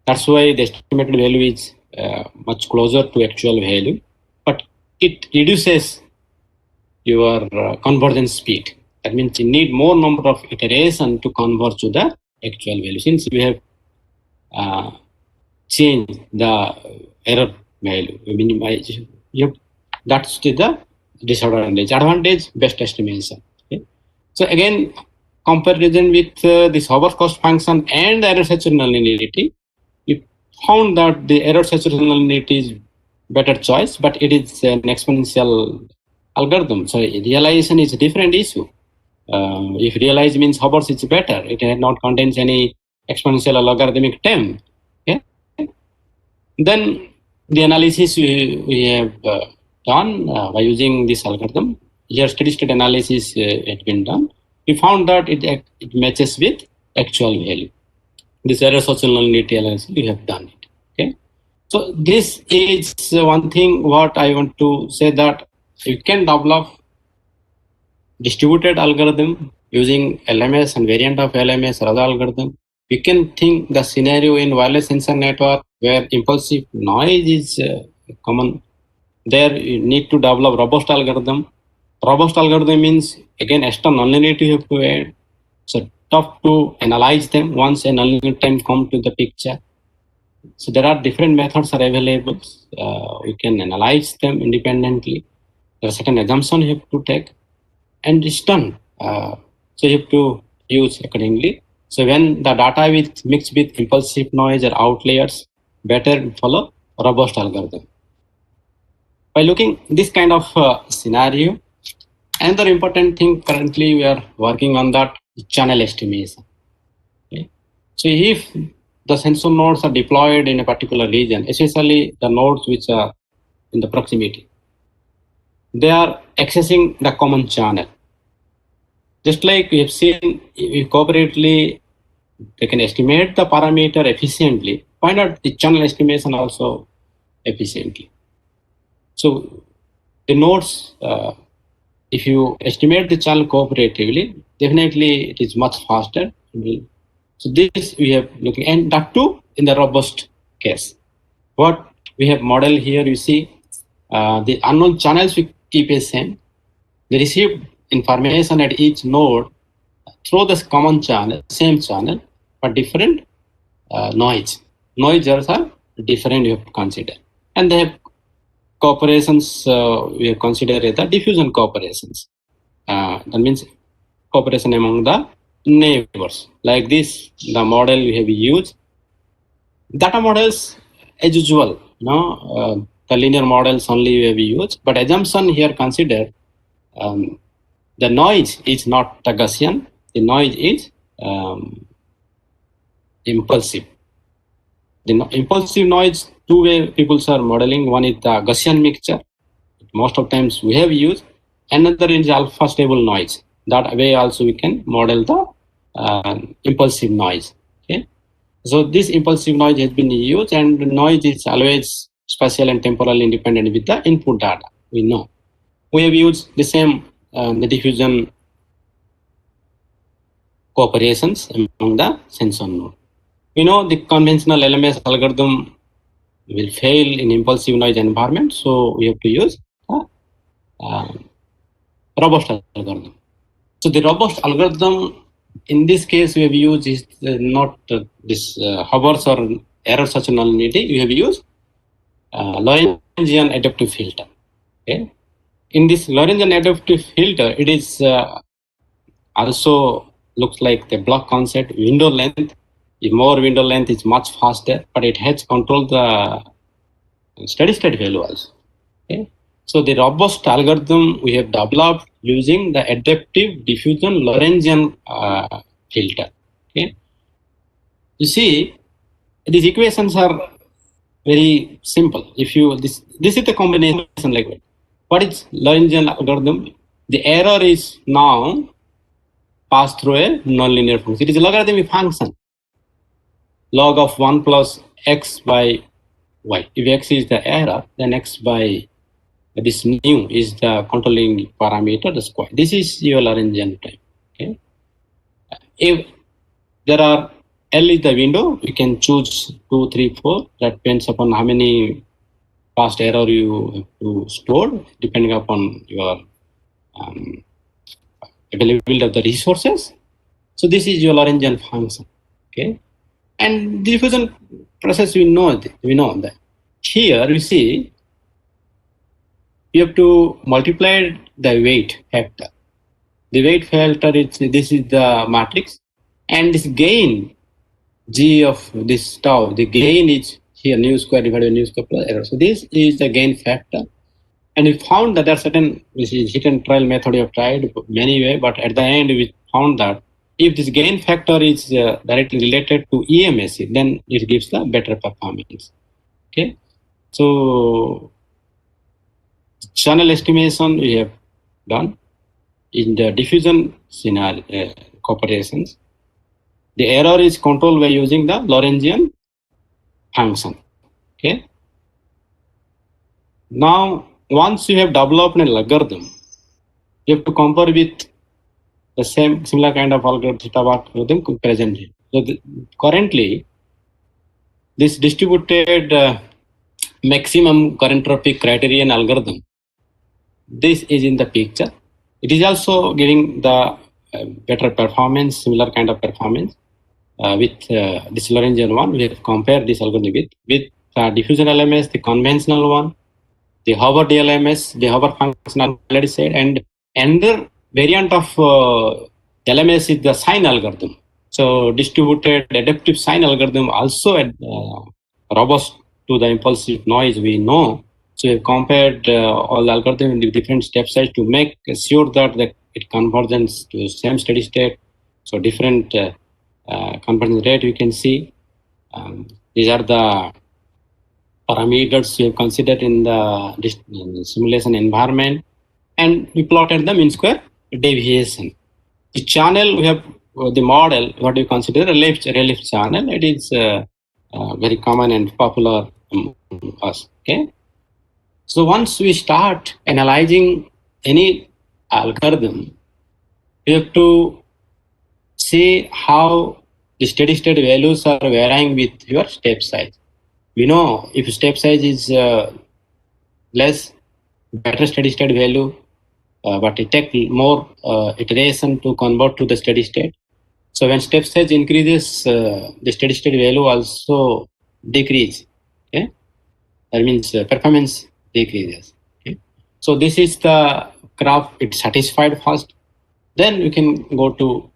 That's why the estimated value is much closer to actual value, but it reduces your convergence speed. That means you need more number of iteration to converge to the actual value. Since we have changed the error value, minimize, that's the disadvantage. Advantage, best estimation. Okay? So again, comparison with this Haber cost function and the error saturation nonlinearity, we found that the error saturation nonlinearity is better choice, but it is an exponential algorithm. So realization is a different issue. If realize means Hubbard's is better, it not contains any exponential or logarithmic term. Okay? Then the analysis we have done by using this algorithm. Here steady state analysis had been done. We found that it matches with actual value. This error social nonlinearity analysis we have done it. Okay. So this is one thing what I want to say, that you can develop distributed algorithm using LMS and variant of LMS or other algorithm. We can think the scenario in wireless sensor network where impulsive noise is common. There you need to develop robust algorithm. Robust algorithm means again extra nonlinearity you have to add. So tough to analyze them once a nonlinear time come to the picture. So there are different methods are available. We can analyze them independently. There are certain assumptions you have to take, and it's done. So you have to use accordingly. So when the data is mixed with impulsive noise or outliers, better follow robust algorithm. By looking this kind of scenario, another important thing currently we are working on that channel estimation. Okay? So if the sensor nodes are deployed in a particular region, especially the nodes which are in the proximity, they are accessing the common channel. Just like we have seen, if cooperatively they can estimate the parameter efficiently, why not the channel estimation also efficiently? So the nodes, if you estimate the channel cooperatively, definitely it is much faster. So this we have looking, and that too in the robust case. What we have modeled here, you see, the unknown channels we keep as same. They receive information at each node through this common channel, same channel, but different noise. Noises are different you have to consider. And they have cooperations, we have considered the diffusion cooperations. That means cooperation among the neighbors. Like this, the model we have used. Data models, as usual, the linear models only we have used, but assumption here consider the noise is not the Gaussian, the noise is impulsive. The impulsive noise, two way people are modeling. One is the Gaussian mixture, most of times we have used. Another is alpha stable noise. That way also we can model the impulsive noise. Okay, so this impulsive noise has been used, and noise is always spatial and temporal independent with the input data. We know we have used the same the diffusion cooperations among the sensor node. We know the conventional LMS algorithm will fail in impulsive noise environment, so we have to use robust algorithm. So the robust algorithm in this case we have used is not this Hubbard's or error such nonlinearity. We have used Lorentzian adaptive filter. Okay, in this Lorentzian adaptive filter, it is also looks like the block concept window length. If more window length is much faster, but it has controlled the steady state value also. Okay. So the robust algorithm we have developed using the adaptive diffusion Lorentzian filter. Okay. You see, these equations are very simple. If you this is the combination like what is Lorentzian algorithm? The error is now passed through a nonlinear function. It is a logarithmic function. Log of 1 plus x by y. If x is the error, then x by this nu is the controlling parameter, the square. This is your Lorentzian time. Okay. If there are L is the window, you can choose 2, 3, 4. That depends upon how many past error you have to store, depending upon your availability of the resources. So this is your Lorentzian function. Okay, and diffusion process we know that. Here we see you have to multiply the weight factor. The weight factor is this is the matrix, and this gain G of this tau, the gain is here nu square divided by nu square plus error. So this is the gain factor. And we found that there are certain, this is hit and trial method we have tried many way, but at the end we found that if this gain factor is directly related to EMSC, then it gives the better performance. Okay, so channel estimation we have done in the diffusion scenario operations. The error is controlled by using the Lorentzian function. Okay. Now, once you have developed an algorithm, you have to compare with the similar kind of algorithm present here. So currently, this distributed maximum current traffic criterion algorithm, this is in the picture. It is also giving the better performance, similar kind of performance with this Lorentzian one. We have compared this algorithm with diffusion LMS, the conventional one, the Howard DLMS, the Howard function already said, and another variant of LMS is the sign algorithm. So distributed adaptive sign algorithm also robust to the impulsive noise we know. So we've compared all the algorithm in the different step size to make sure that it converges to the same steady state. So different convergence rate we can see. These are the parameters we have considered in the simulation environment, and we plotted the mean square deviation. The channel we have the model what we consider a relief channel. It is very common and popular among us. Okay, so once we start analyzing any algorithm, we have to see how the steady state values are varying with your step size. We know if step size is less, better steady state value, but it takes more iteration to convert to the steady state. So when step size increases, the steady state value also decrease. Okay, that means performance decreases. Okay, so this is the graph. It's satisfied first. Then we can go to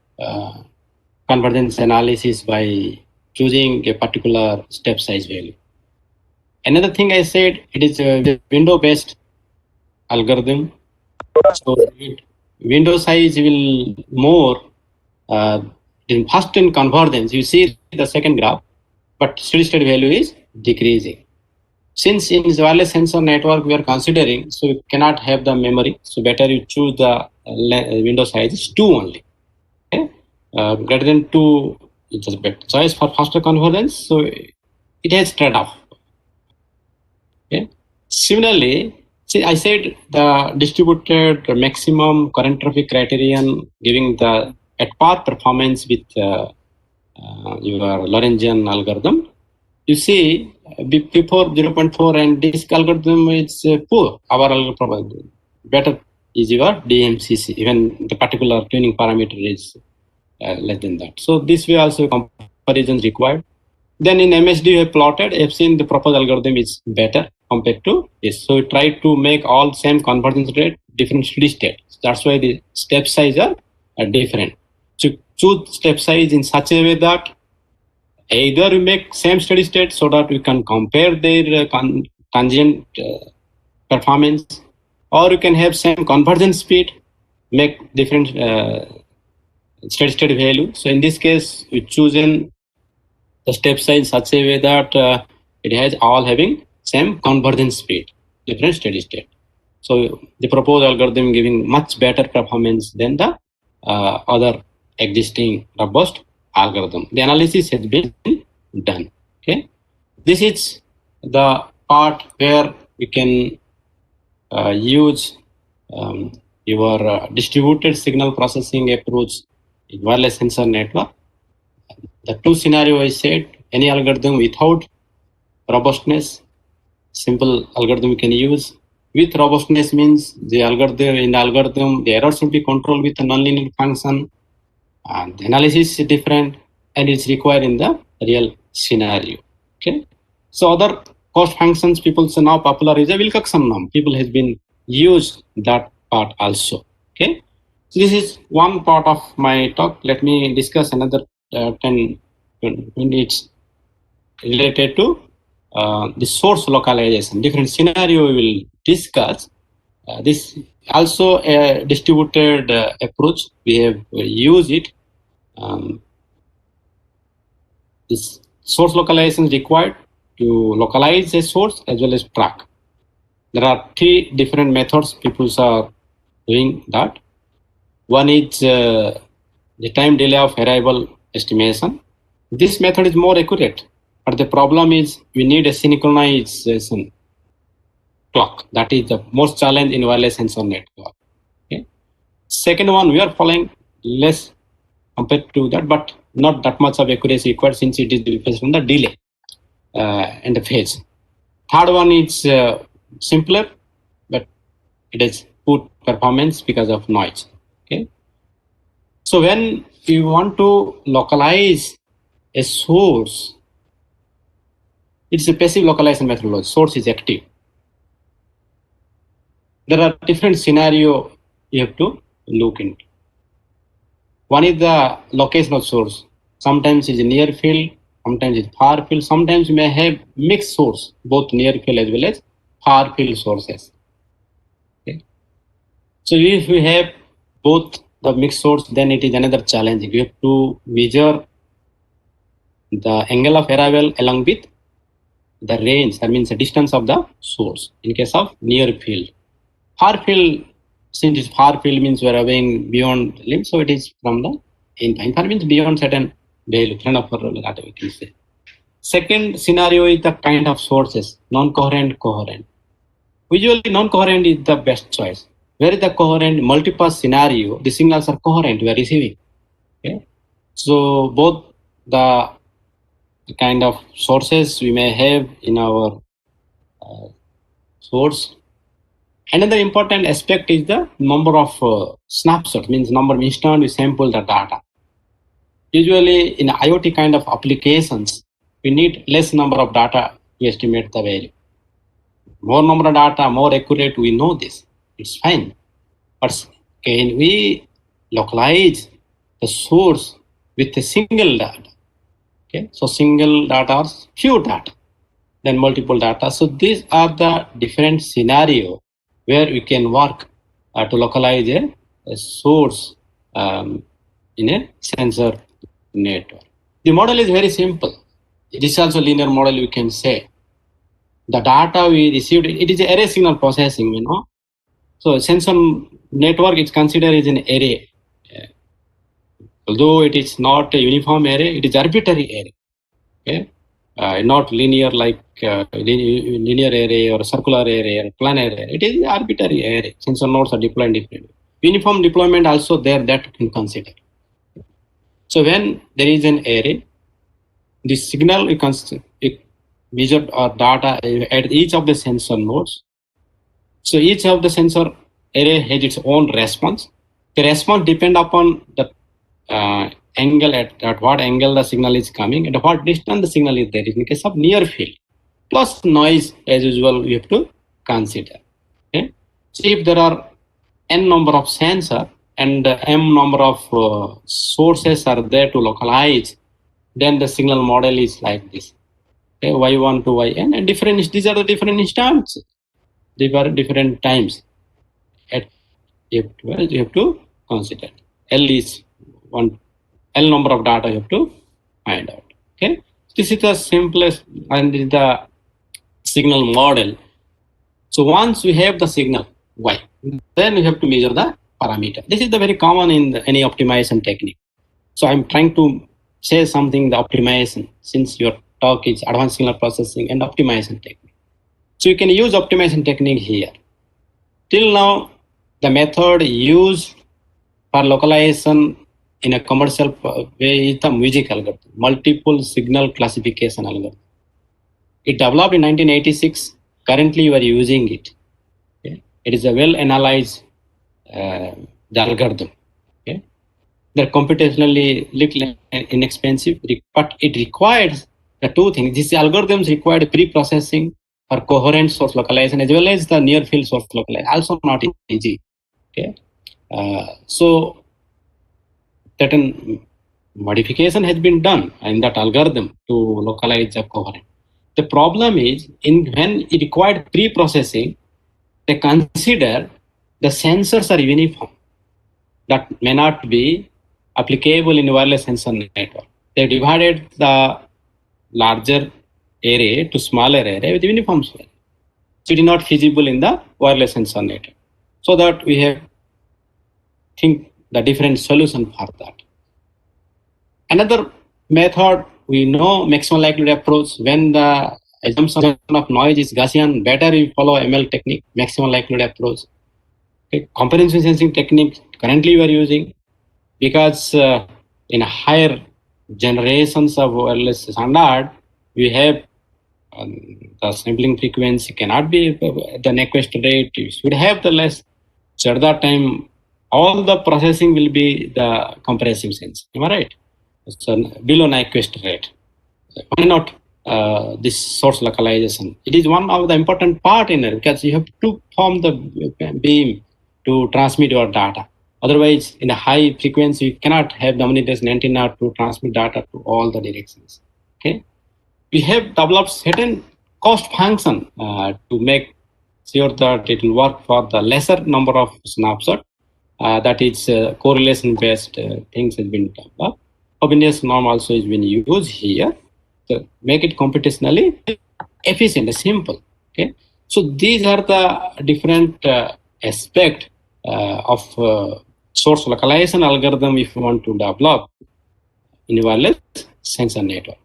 convergence analysis by choosing a particular step size value. Another thing I said, it is a window-based algorithm. So window size will more in first in convergence. You see the second graph, but steady state value is decreasing. Since in wireless sensor network we are considering, so you cannot have the memory. So better you choose the window size is 2 only. Okay, greater than 2 is a better choice for faster convergence. So it has trade-off. Okay. Similarly, see, I said the distributed maximum current traffic criterion giving the at par performance with your Lorentzian algorithm. You see, before 0.4 and this algorithm is poor. Our algorithm better is your DMCC. Even the particular tuning parameter is less than that. So this way also comparison required. Then in MSD we have plotted, I've seen the proposed algorithm is better compared to this. So we try to make all same convergence rate, different steady state. That's why the step size are different. So choose step size in such a way that either we make same steady state so that we can compare their tangent performance, or you can have same convergence speed, make different steady state value. So in this case, we chosen the step size such a way that it has all having same convergence speed, different steady state. So the proposed algorithm giving much better performance than the other existing robust algorithm. The analysis has been done. Okay, this is the part where we can use your distributed signal processing approach in wireless sensor network. The two scenario I said, any algorithm without robustness, simple algorithm we can use with robustness means the algorithm, the errors should be controlled with a nonlinear function, and the analysis is different, and it's required in the real scenario. Okay. So other cost functions people say now popular is a Wilcoxon norm. People has been used that part also. Okay. So this is one part of my talk. Let me discuss another 10 minutes related to the source localization. Different scenario we will discuss. This also a distributed approach. We have used it. This source localization is required to localize a source as well as track. There are three different methods people are doing that. One is the time delay of arrival estimation. This method is more accurate, but the problem is we need a synchronization clock. That is the most challenge in wireless sensor network. Okay. Second one, we are following less compared to that, but not that much of accuracy required since it is based on the delay and the phase. Third one is simpler, but it is poor performance because of noise. Okay. So when we want to localize a source, it's a passive localization methodology. Source is active. There are different scenarios you have to look into. One is the location of source. Sometimes it's near field, sometimes it's far field, sometimes you may have mixed source, both near field as well as far field sources. Okay. So if we have both the mixed source, then it is another challenge. You have to measure the angle of arrival along with the range, that means the distance of the source in case of near field. Far field, since it's far field means we are going beyond limit, so it is from the infar means beyond certain value, that we can say. Second scenario is the kind of sources, non-coherent, coherent. Usually non-coherent is the best choice. Where is the coherent multipass scenario, the signals are coherent, we are receiving. Okay. So both the kind of sources we may have in our source. Another important aspect is the number of snapshots, means number of instance we sample the data. Usually in IoT kind of applications, we need less number of data to estimate the value. More number of data, more accurate, we know this. It's fine. But can we localize the source with a single data? Okay, so single data or few data, then multiple data. So these are the different scenario where we can work to localize a source in a sensor network. The model is very simple. It is also linear model, you can say. The data we received, it is array signal processing, you know. So sensor network is considered as an array. Although it is not a uniform array, it is arbitrary array. Okay? Not linear like linear array or circular array or planar array. It is arbitrary array. Sensor nodes are deployed differently. Uniform deployment also there that can consider. So when there is an array, the signal it measured or data at each of the sensor nodes. So each of the sensor array has its own response. The response depend upon the angle at what angle the signal is coming and what distance the signal is there in case of near field. Plus noise as usual you have to consider. Okay? So if there are n number of sensor and m number of sources are there to localize, then the signal model is like this. Okay? Y1 to yn and these are the different instances. They were different times. You have to consider. L is one L number of data you have to find out. Okay, this is the simplest and the signal model. So once we have the signal Y, then we have to measure the parameter. This is the very common in any optimization technique. So I'm trying to say something the optimization since your talk is advanced signal processing and optimization technique. So you can use optimization technique here. Till now, the method used for localization in a commercial way is the MUSIC algorithm, multiple signal classification algorithm. It developed in 1986. Currently, we are using it. Okay. It is a well analyzed the algorithm. Okay, they're computationally little inexpensive, but it requires the two things. These algorithms required pre-processing for coherent source localization as well as the near field source localization. Also not easy. Okay, so certain modification has been done in that algorithm to localize the coherent. The problem is when it required pre-processing, they consider the sensors are uniform. That may not be applicable in wireless sensor network. They divided the larger array to smaller array with uniform size. So it is not feasible in the wireless sensor network. So that we have think the different solution for that. Another method we know maximum likelihood approach when the assumption of noise is Gaussian, better we follow ML technique, maximum likelihood approach. Okay. Comprehensive sensing technique currently we are using because in higher generations of wireless standard, we have the sampling frequency cannot be the Nyquist rate. You should have the less. So at that time, all the processing will be the compressive sense. Am I right? So below Nyquist rate. Why not this source localization? It is one of the important part in it because you have to form the beam to transmit your data. Otherwise, in a high frequency, you cannot have dominant antenna to transmit data to all the directions. Okay, we have developed certain cost function to make sure that it will work for the lesser number of snapshot. That is correlation based things has been developed. Obvious norm also has been used here to make it computationally efficient, simple. Okay, so these are the different aspect of source localization algorithm if you want to develop in wireless sensor network.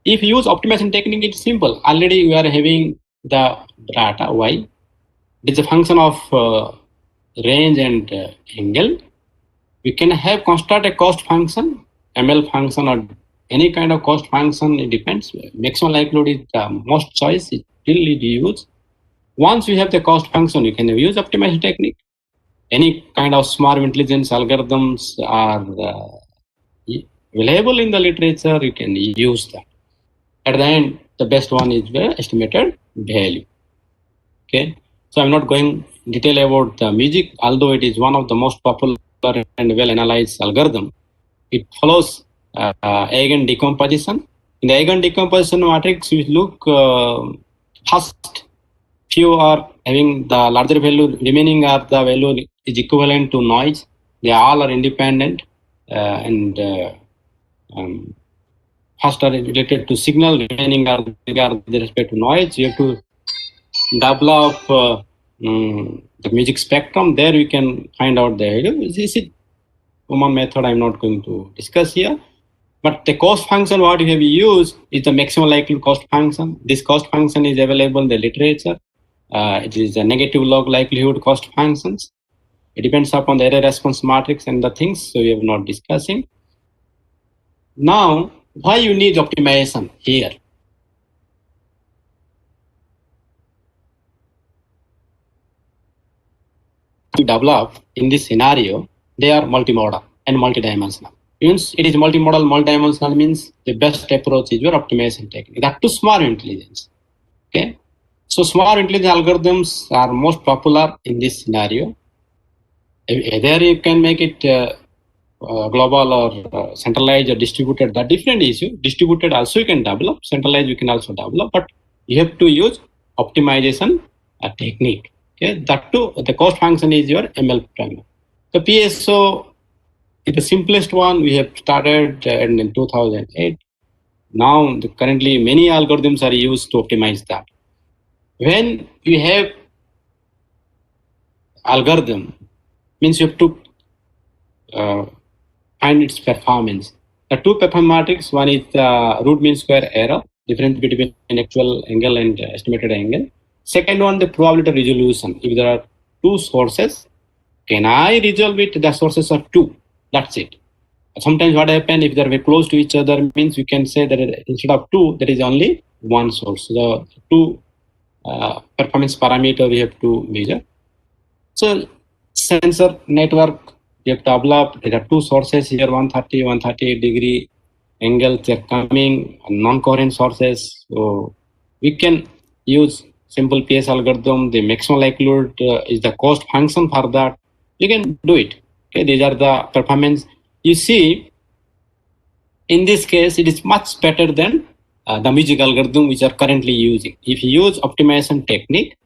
If you use optimization technique, it's simple. Already we are having the data Y. It is a function of range and angle. We can have construct a cost function, ML function, or any kind of cost function. It depends. Maximum likelihood is the most choice. It will be used. Once you have the cost function, you can use optimization technique. Any kind of smart intelligence algorithms are available in the literature. You can use that. At the end, the best one is the estimated value. Okay, so I'm not going detail about the music, although it is one of the most popular and well analyzed algorithm. It follows eigen decomposition. In the eigen decomposition matrix, we look first few are having the larger value, remaining are the value is equivalent to noise. They all are independent and first are related to signal, remaining are with respect to noise. You have to develop the music spectrum. There you can find out the value. This is one method I'm not going to discuss here. But the cost function what you have used is the maximum likelihood cost function. This cost function is available in the literature. It is a negative log likelihood cost functions. It depends upon the error response matrix and the things, so we are not discussing. Now, why you need optimization here? To develop in this scenario, they are multimodal and multidimensional. Means it is multimodal, multidimensional means the best approach is your optimization technique. That to smart intelligence. Okay, so smart intelligence algorithms are most popular in this scenario. Either you can make it global or centralized or distributed. That different issue. Distributed also you can develop. Centralized you can also develop, but you have to use optimization technique. Okay, that too, the cost function is your ML parameter. The PSO is the simplest one. We have started in 2008. Now, currently, many algorithms are used to optimize that. When you have algorithm, means you have to find its performance. The two performance matrix, one is the root mean square error, difference between actual angle and estimated angle. Second one, the probability resolution. If there are two sources, can I resolve it? The sources are two. That's it. Sometimes what happens if they're very close to each other means we can say that instead of two, there is only one source. So the two performance parameter we have to measure. So sensor network we have developed. There are two sources here, 130, 138 degree angles. They're coming non-coherent sources. So we can use simple PS algorithm. The maximum likelihood is the cost function for that. You can do it. Okay, these are the performance. You see, in this case, it is much better than the music algorithm which are currently using. If you use optimization technique,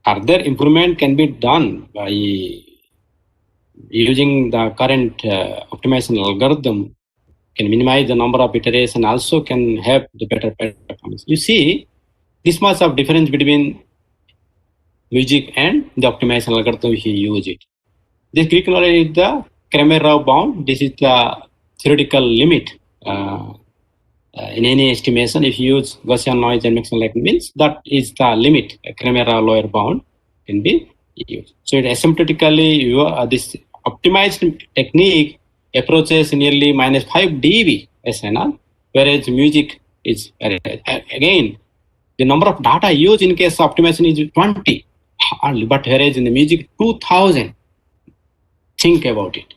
further improvement can be done by using the current optimization algorithm. Can minimize the number of iteration, also can have the better performance. You see, this much of difference between music and the optimization algorithm if you use it. This Greek knowledge is the Kramer-Rao bound. This is the theoretical limit. In any estimation, if you use Gaussian noise and maximum likelihood means that is the limit. Kramer-Rao lower bound can be used. So it asymptotically, this optimized technique approaches nearly minus 5 dB SNR, whereas music is again the number of data used in case of optimization is 20, but whereas in the music 2000. Think about it.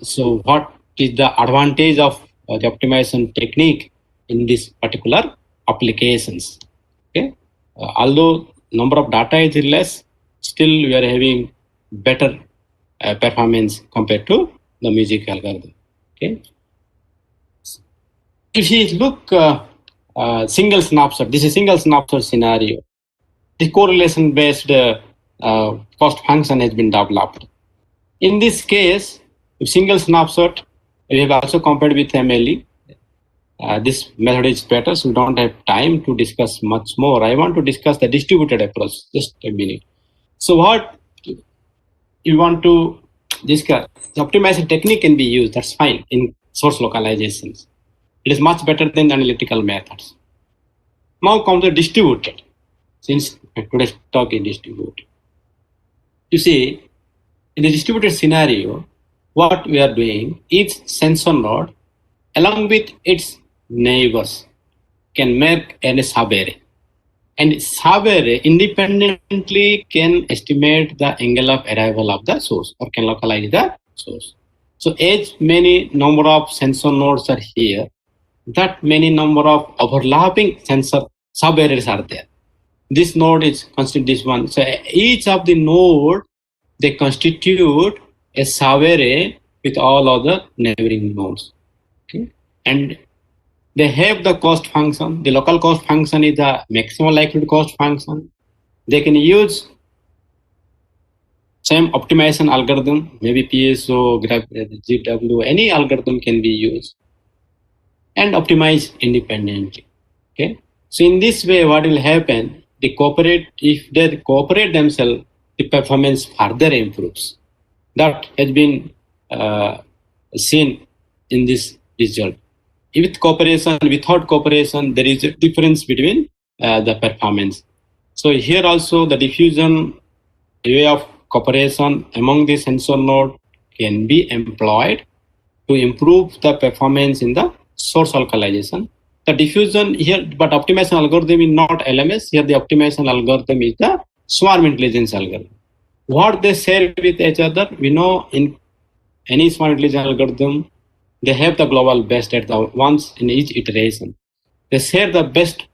So what is the advantage of the optimization technique in this particular applications? Okay, although number of data is less, still we are having better performance compared to the music algorithm. Okay, if you look single snapshot, this is single snapshot scenario. The correlation based cost function has been developed. In this case, with single snapshot, we have also compared with MLE. This method is better, so we don't have time to discuss much more. I want to discuss the distributed approach, just a minute. So what you want to discuss, the optimization technique can be used, that's fine, in source localizations. It is much better than the analytical methods. Now come to distributed, since today's talk is distributed. You see, in the distributed scenario, what we are doing, each sensor node along with its neighbors can make a subarray. And subarray independently can estimate the angle of arrival of the source or can localize the source. So as many number of sensor nodes are here, that many number of overlapping sensor subarrays are there. This node is constitute this one. So each of the node they constitute a subarray with all other neighboring nodes. Okay? And they have the cost function. The local cost function is the maximum likelihood cost function. They can use same optimization algorithm, maybe PSO, GW, any algorithm can be used and optimize independently. Okay. So in this way, what will happen? They cooperate. If they cooperate themselves, the performance further improves. That has been seen in this result. With cooperation, without cooperation, there is a difference between the performance. So here also the diffusion way of cooperation among the sensor node can be employed to improve the performance in the source localization. The diffusion here, but optimization algorithm is not LMS. Here the optimization algorithm is the swarm intelligence algorithm. What they share with each other, we know in any swarm intelligence algorithm, they have the global best at the once in each iteration. They share the best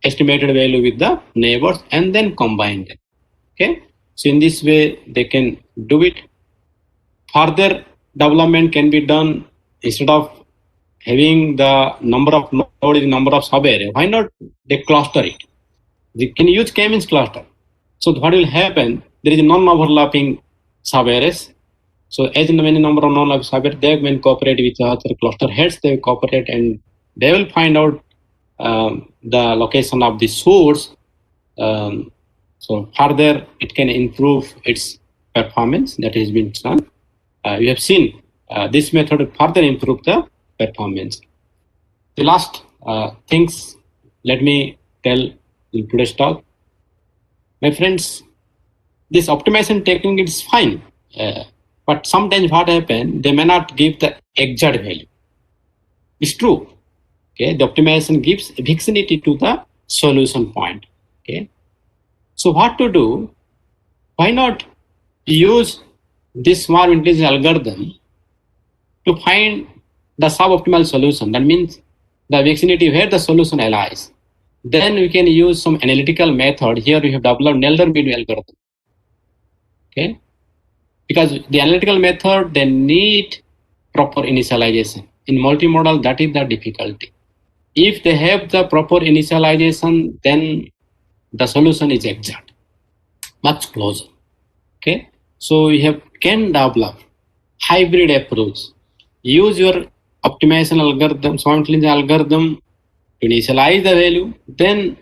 estimated value with the neighbors and then combine them. Okay, so in this way they can do it. Further development can be done instead of having the number of nodes, number of subarray. Why not they cluster it? They can use K-means cluster. So what will happen? There is non-overlapping subarrays. So as in many number of non-overlapping subarrays, they when cooperate with other cluster heads, they cooperate and they will find out the location of the source. So further, it can improve its performance. That has been done. We have seen this method further improve the performance. The last things, let me tell in today's talk. My friends, this optimization technique is fine, but sometimes what happens, they may not give the exact value. It's true. Okay, the optimization gives vicinity to the solution point. Okay, so what to do? Why not use this swarm intelligence algorithm to find the suboptimal solution. That means the vicinity where the solution lies. Then we can use some analytical method. Here we have developed Nelder-Mead algorithm. Okay, because the analytical method they need proper initialization. In multimodal, that is the difficulty. If they have the proper initialization, then the solution is exact, much closer. Okay, so you can develop hybrid approach. Use your optimization algorithm, swarm intelligence algorithm to initialize the value, then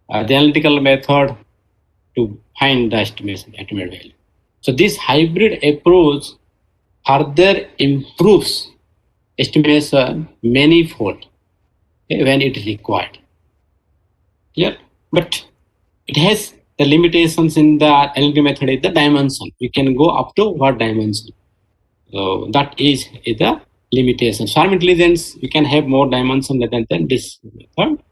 the analytical method to find the estimate value. So this hybrid approach further improves estimation manifold when it is required. Clear? But it has the limitations in the analytical method is the dimension. We can go up to what dimension? So that is the limitation. Swarm intelligence, we can have more dimension than this method.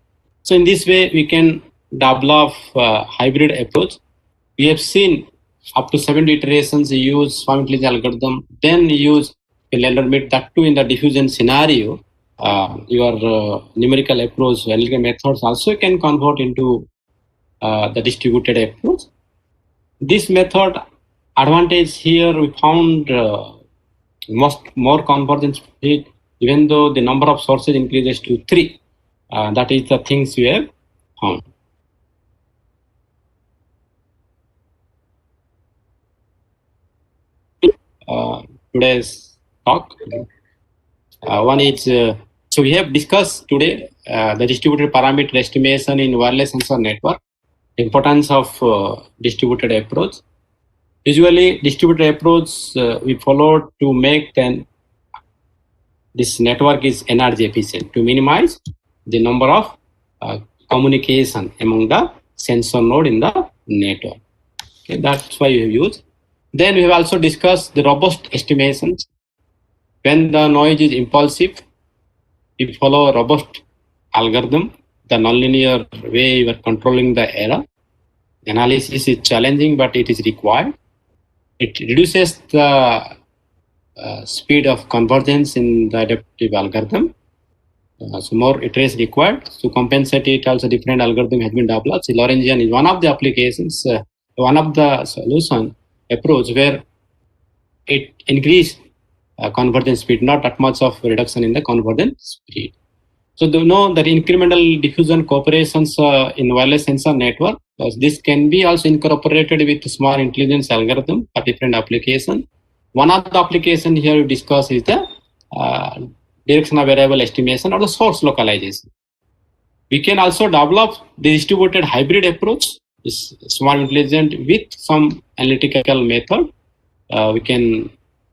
So in this way, we can develop hybrid approach. We have seen up to 70 iterations use swarm intelligence algorithm, then use Nelder-Mead, that too in the diffusion scenario. Your numerical approach, analytical methods also can convert into the distributed approach. This method advantage here we found more convergence speed, even though the number of sources increases to 3. That is the things we have found. Today's talk. One is so we have discussed today the distributed parameter estimation in wireless sensor network, importance of distributed approach. Usually, distributed approach we followed to make then this network is energy efficient to minimize the number of communication among the sensor node in the network. Okay, that's why we have used. Then we have also discussed the robust estimations. When the noise is impulsive, we follow a robust algorithm, the nonlinear way we are controlling the error. Analysis is challenging, but it is required. It reduces the speed of convergence in the adaptive algorithm. So more iterations required. To compensate it, also different algorithm has been developed. So Lorentzian is one of the applications, one of the solution approach where it increase convergence speed, not that much of reduction in the convergence speed. So you know that incremental diffusion cooperations in wireless sensor network, this can be also incorporated with smart intelligence algorithm for different application. One of the application here we discuss is the directional variable estimation or the source localization. We can also develop the distributed hybrid approach, this smart intelligence with some analytical method. We can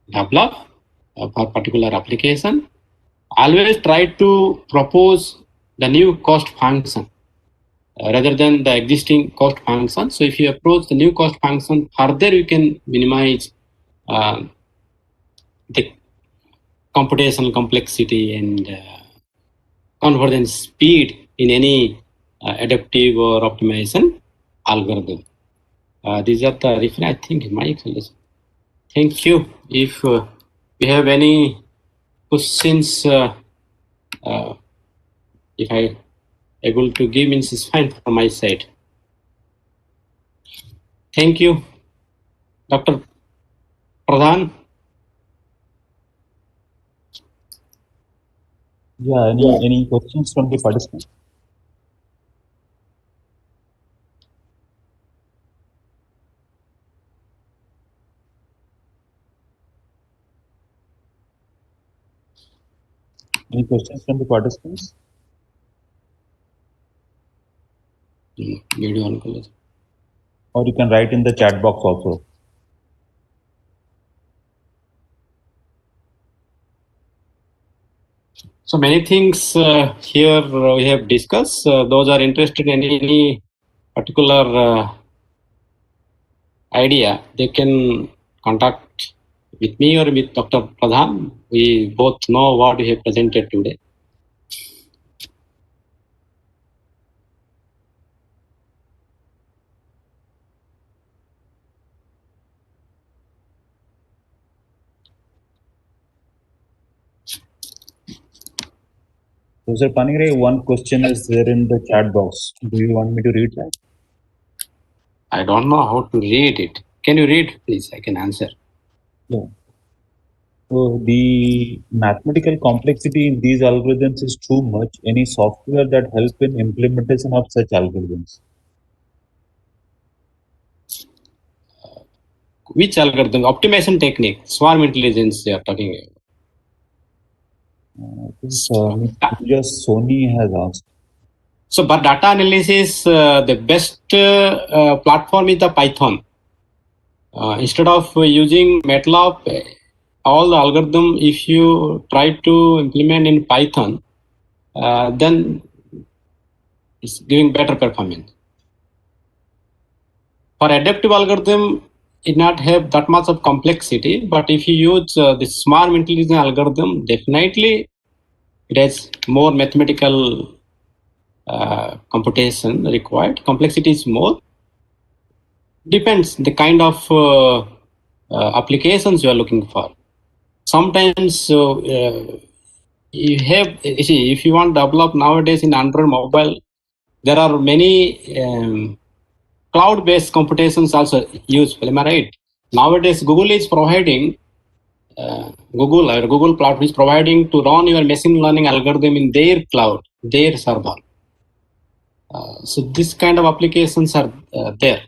develop for particular application. Always try to propose the new cost function rather than the existing cost function. So if you approach the new cost function, further you can minimize the computational complexity and convergence speed in any adaptive or optimization algorithm. These are the reference, I think, in my explanation. Thank you. If we have any questions, if I able to give means is fine from my side. Thank you, Dr. Pradhan. Yeah, any questions from the participants? Any questions from the participants? Video on college. Or you can write in the chat box also. So many things here we have discussed. Those are interested in any particular idea, they can contact with me or with Dr. Pradhan. We both know what we have presented today. So, Sir Panigre, one question is there in the chat box. Do you want me to read that? I don't know how to read it. Can you read, please? I can answer. Yeah. So the mathematical complexity in these algorithms is too much. Any software that help in implementation of such algorithms? Which algorithm? Optimization technique, swarm intelligence they are talking I think about. Ninja Sony has asked. So, but data analysis, the best platform is the Python. Instead of using MATLAB, all the algorithm, if you try to implement in Python, then it's giving better performance. For adaptive algorithm, it not have that much of complexity, but if you use the swarm intelligence algorithm, definitely it has more mathematical computation required. Complexity is more. Depends the kind of applications you are looking for. Sometimes you have, you see, if you want to develop nowadays in Android mobile, there are many cloud-based computations also useful. Am I right? Nowadays, Google is providing Google platform is providing to run your machine learning algorithm in their cloud, their server. So this kind of applications are there.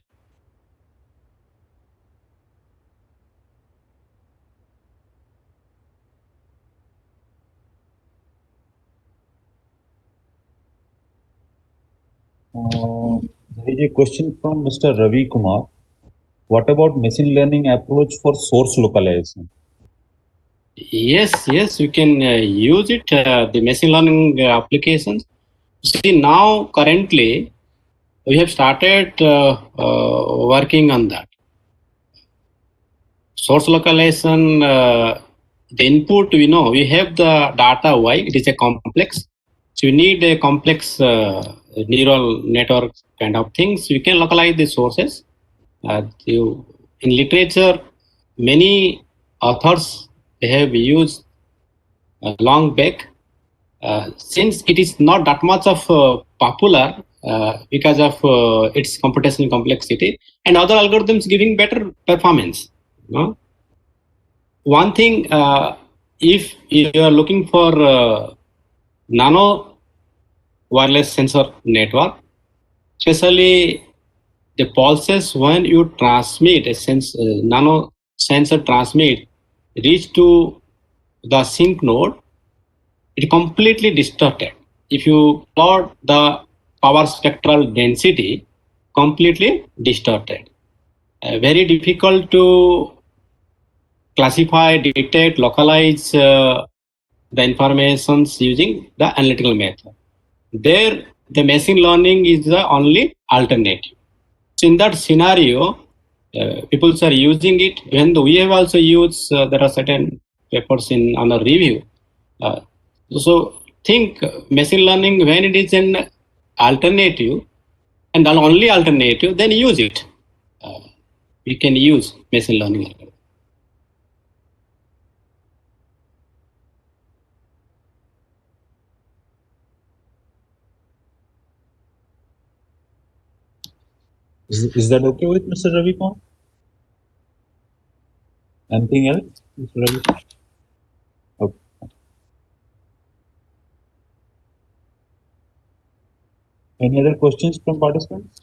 There is a question from Mr. Ravi Kumar. What about machine learning approach for source localization? Yes, you can use it. The machine learning applications. See, now currently we have started working on that. Source localization, the input, we have the data Y, it is a complex. So you need a complex neural network kind of things. You can localize the sources. In literature, many authors they have used long back. Since it is not that much of popular because of its computational complexity and other algorithms giving better performance. One thing, if you are looking for nano wireless sensor network, especially the pulses when you transmit a nano sensor transmit reach to the sync node, it completely distorted. If you plot the power spectral density, completely distorted. Very difficult to classify, detect, localize the informations using the analytical method. There, the machine learning is the only alternative. So in that scenario, people are using it. When we have also used, there are certain papers in under review. So think machine learning when it is an alternative and the only alternative, then use it. We can use machine learning. Is that okay with Mr. Ravi Kumar? Anything else, Mr. Ravi Kumar? Okay. Any other questions from participants?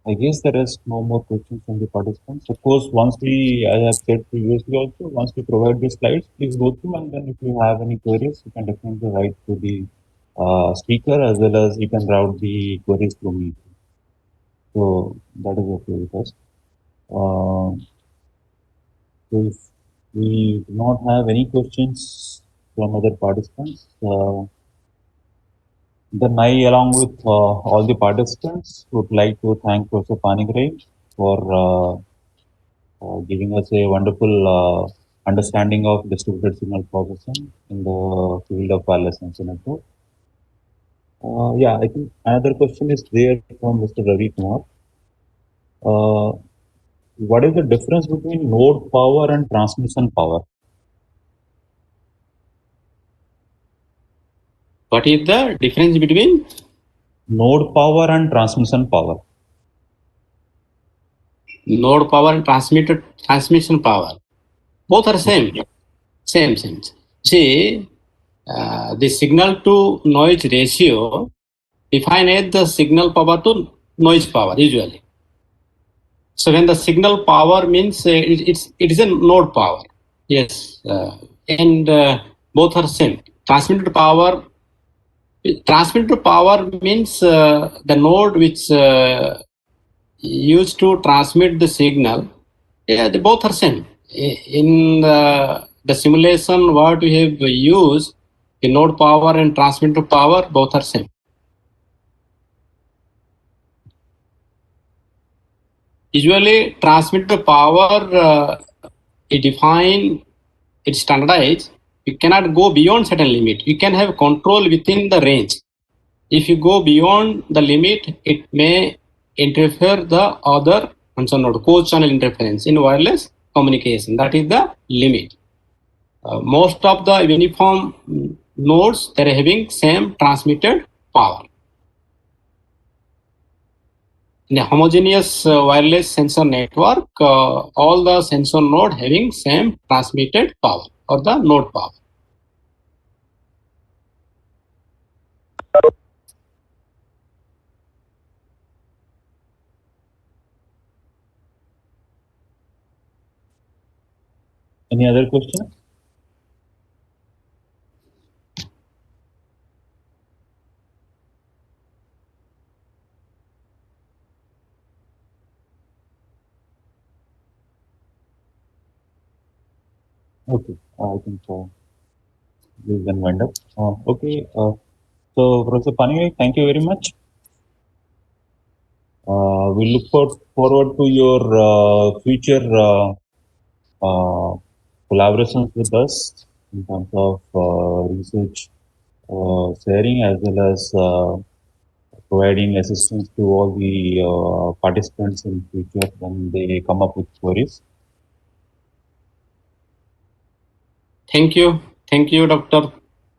I guess there is no more questions from the participants. Of course, once we, as I have said previously also, once we provide the slides, please go through and then if you have any queries, you can definitely write to the speaker as well as you can route the queries through me. So that is okay with us. So if we do not have any questions from other participants, Then I, along with all the participants, would like to thank Professor Panigrahi for giving us a wonderful understanding of distributed signal processing in the field of wireless sensor network. Yeah, I think another question is there from Mr. Ravi Kumar. What is the difference between node power and transmission power? What is the difference between Node power and transmission power. node power and transmission power? Both are same. See, the signal to noise ratio define as the signal power to noise power usually. So when the signal power means it is a node power. Yes, and both are same. Transmitted power means the node which used to transmit the signal. Yeah, they both are same. In the simulation, what we have used, the node power and transmitter power, both are same. Usually, transmitter power is defined, it's standardized. You cannot go beyond certain limit. You can have control within the range. If you go beyond the limit, it may interfere the other node, co-channel interference in wireless communication. That is the limit. Most of the uniform nodes, they are having same transmitted power. In a homogeneous wireless sensor network, all the sensor node having same transmitted power or the node power. Any other question? Okay, I think we can wind up. Okay, so Professor Panigrahi, thank you very much. We look forward to your future collaborations with us in terms of research sharing as well as providing assistance to all the participants in future when they come up with queries. Thank you, Dr.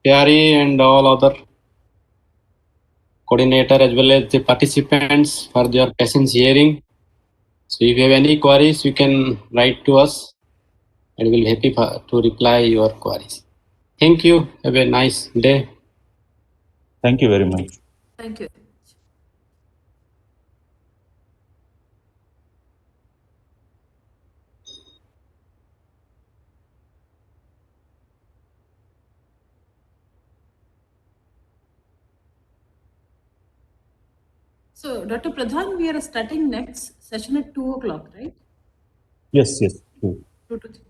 Pyari and all other coordinator as well as the participants for their patience hearing. So if you have any queries, you can write to us and we'll be happy to reply your queries. Thank you. Have a nice day. Thank you very much. Thank you. So, Dr. Pradhan, we are starting next session at 2 o'clock, right? Yes, true. 2 to 3.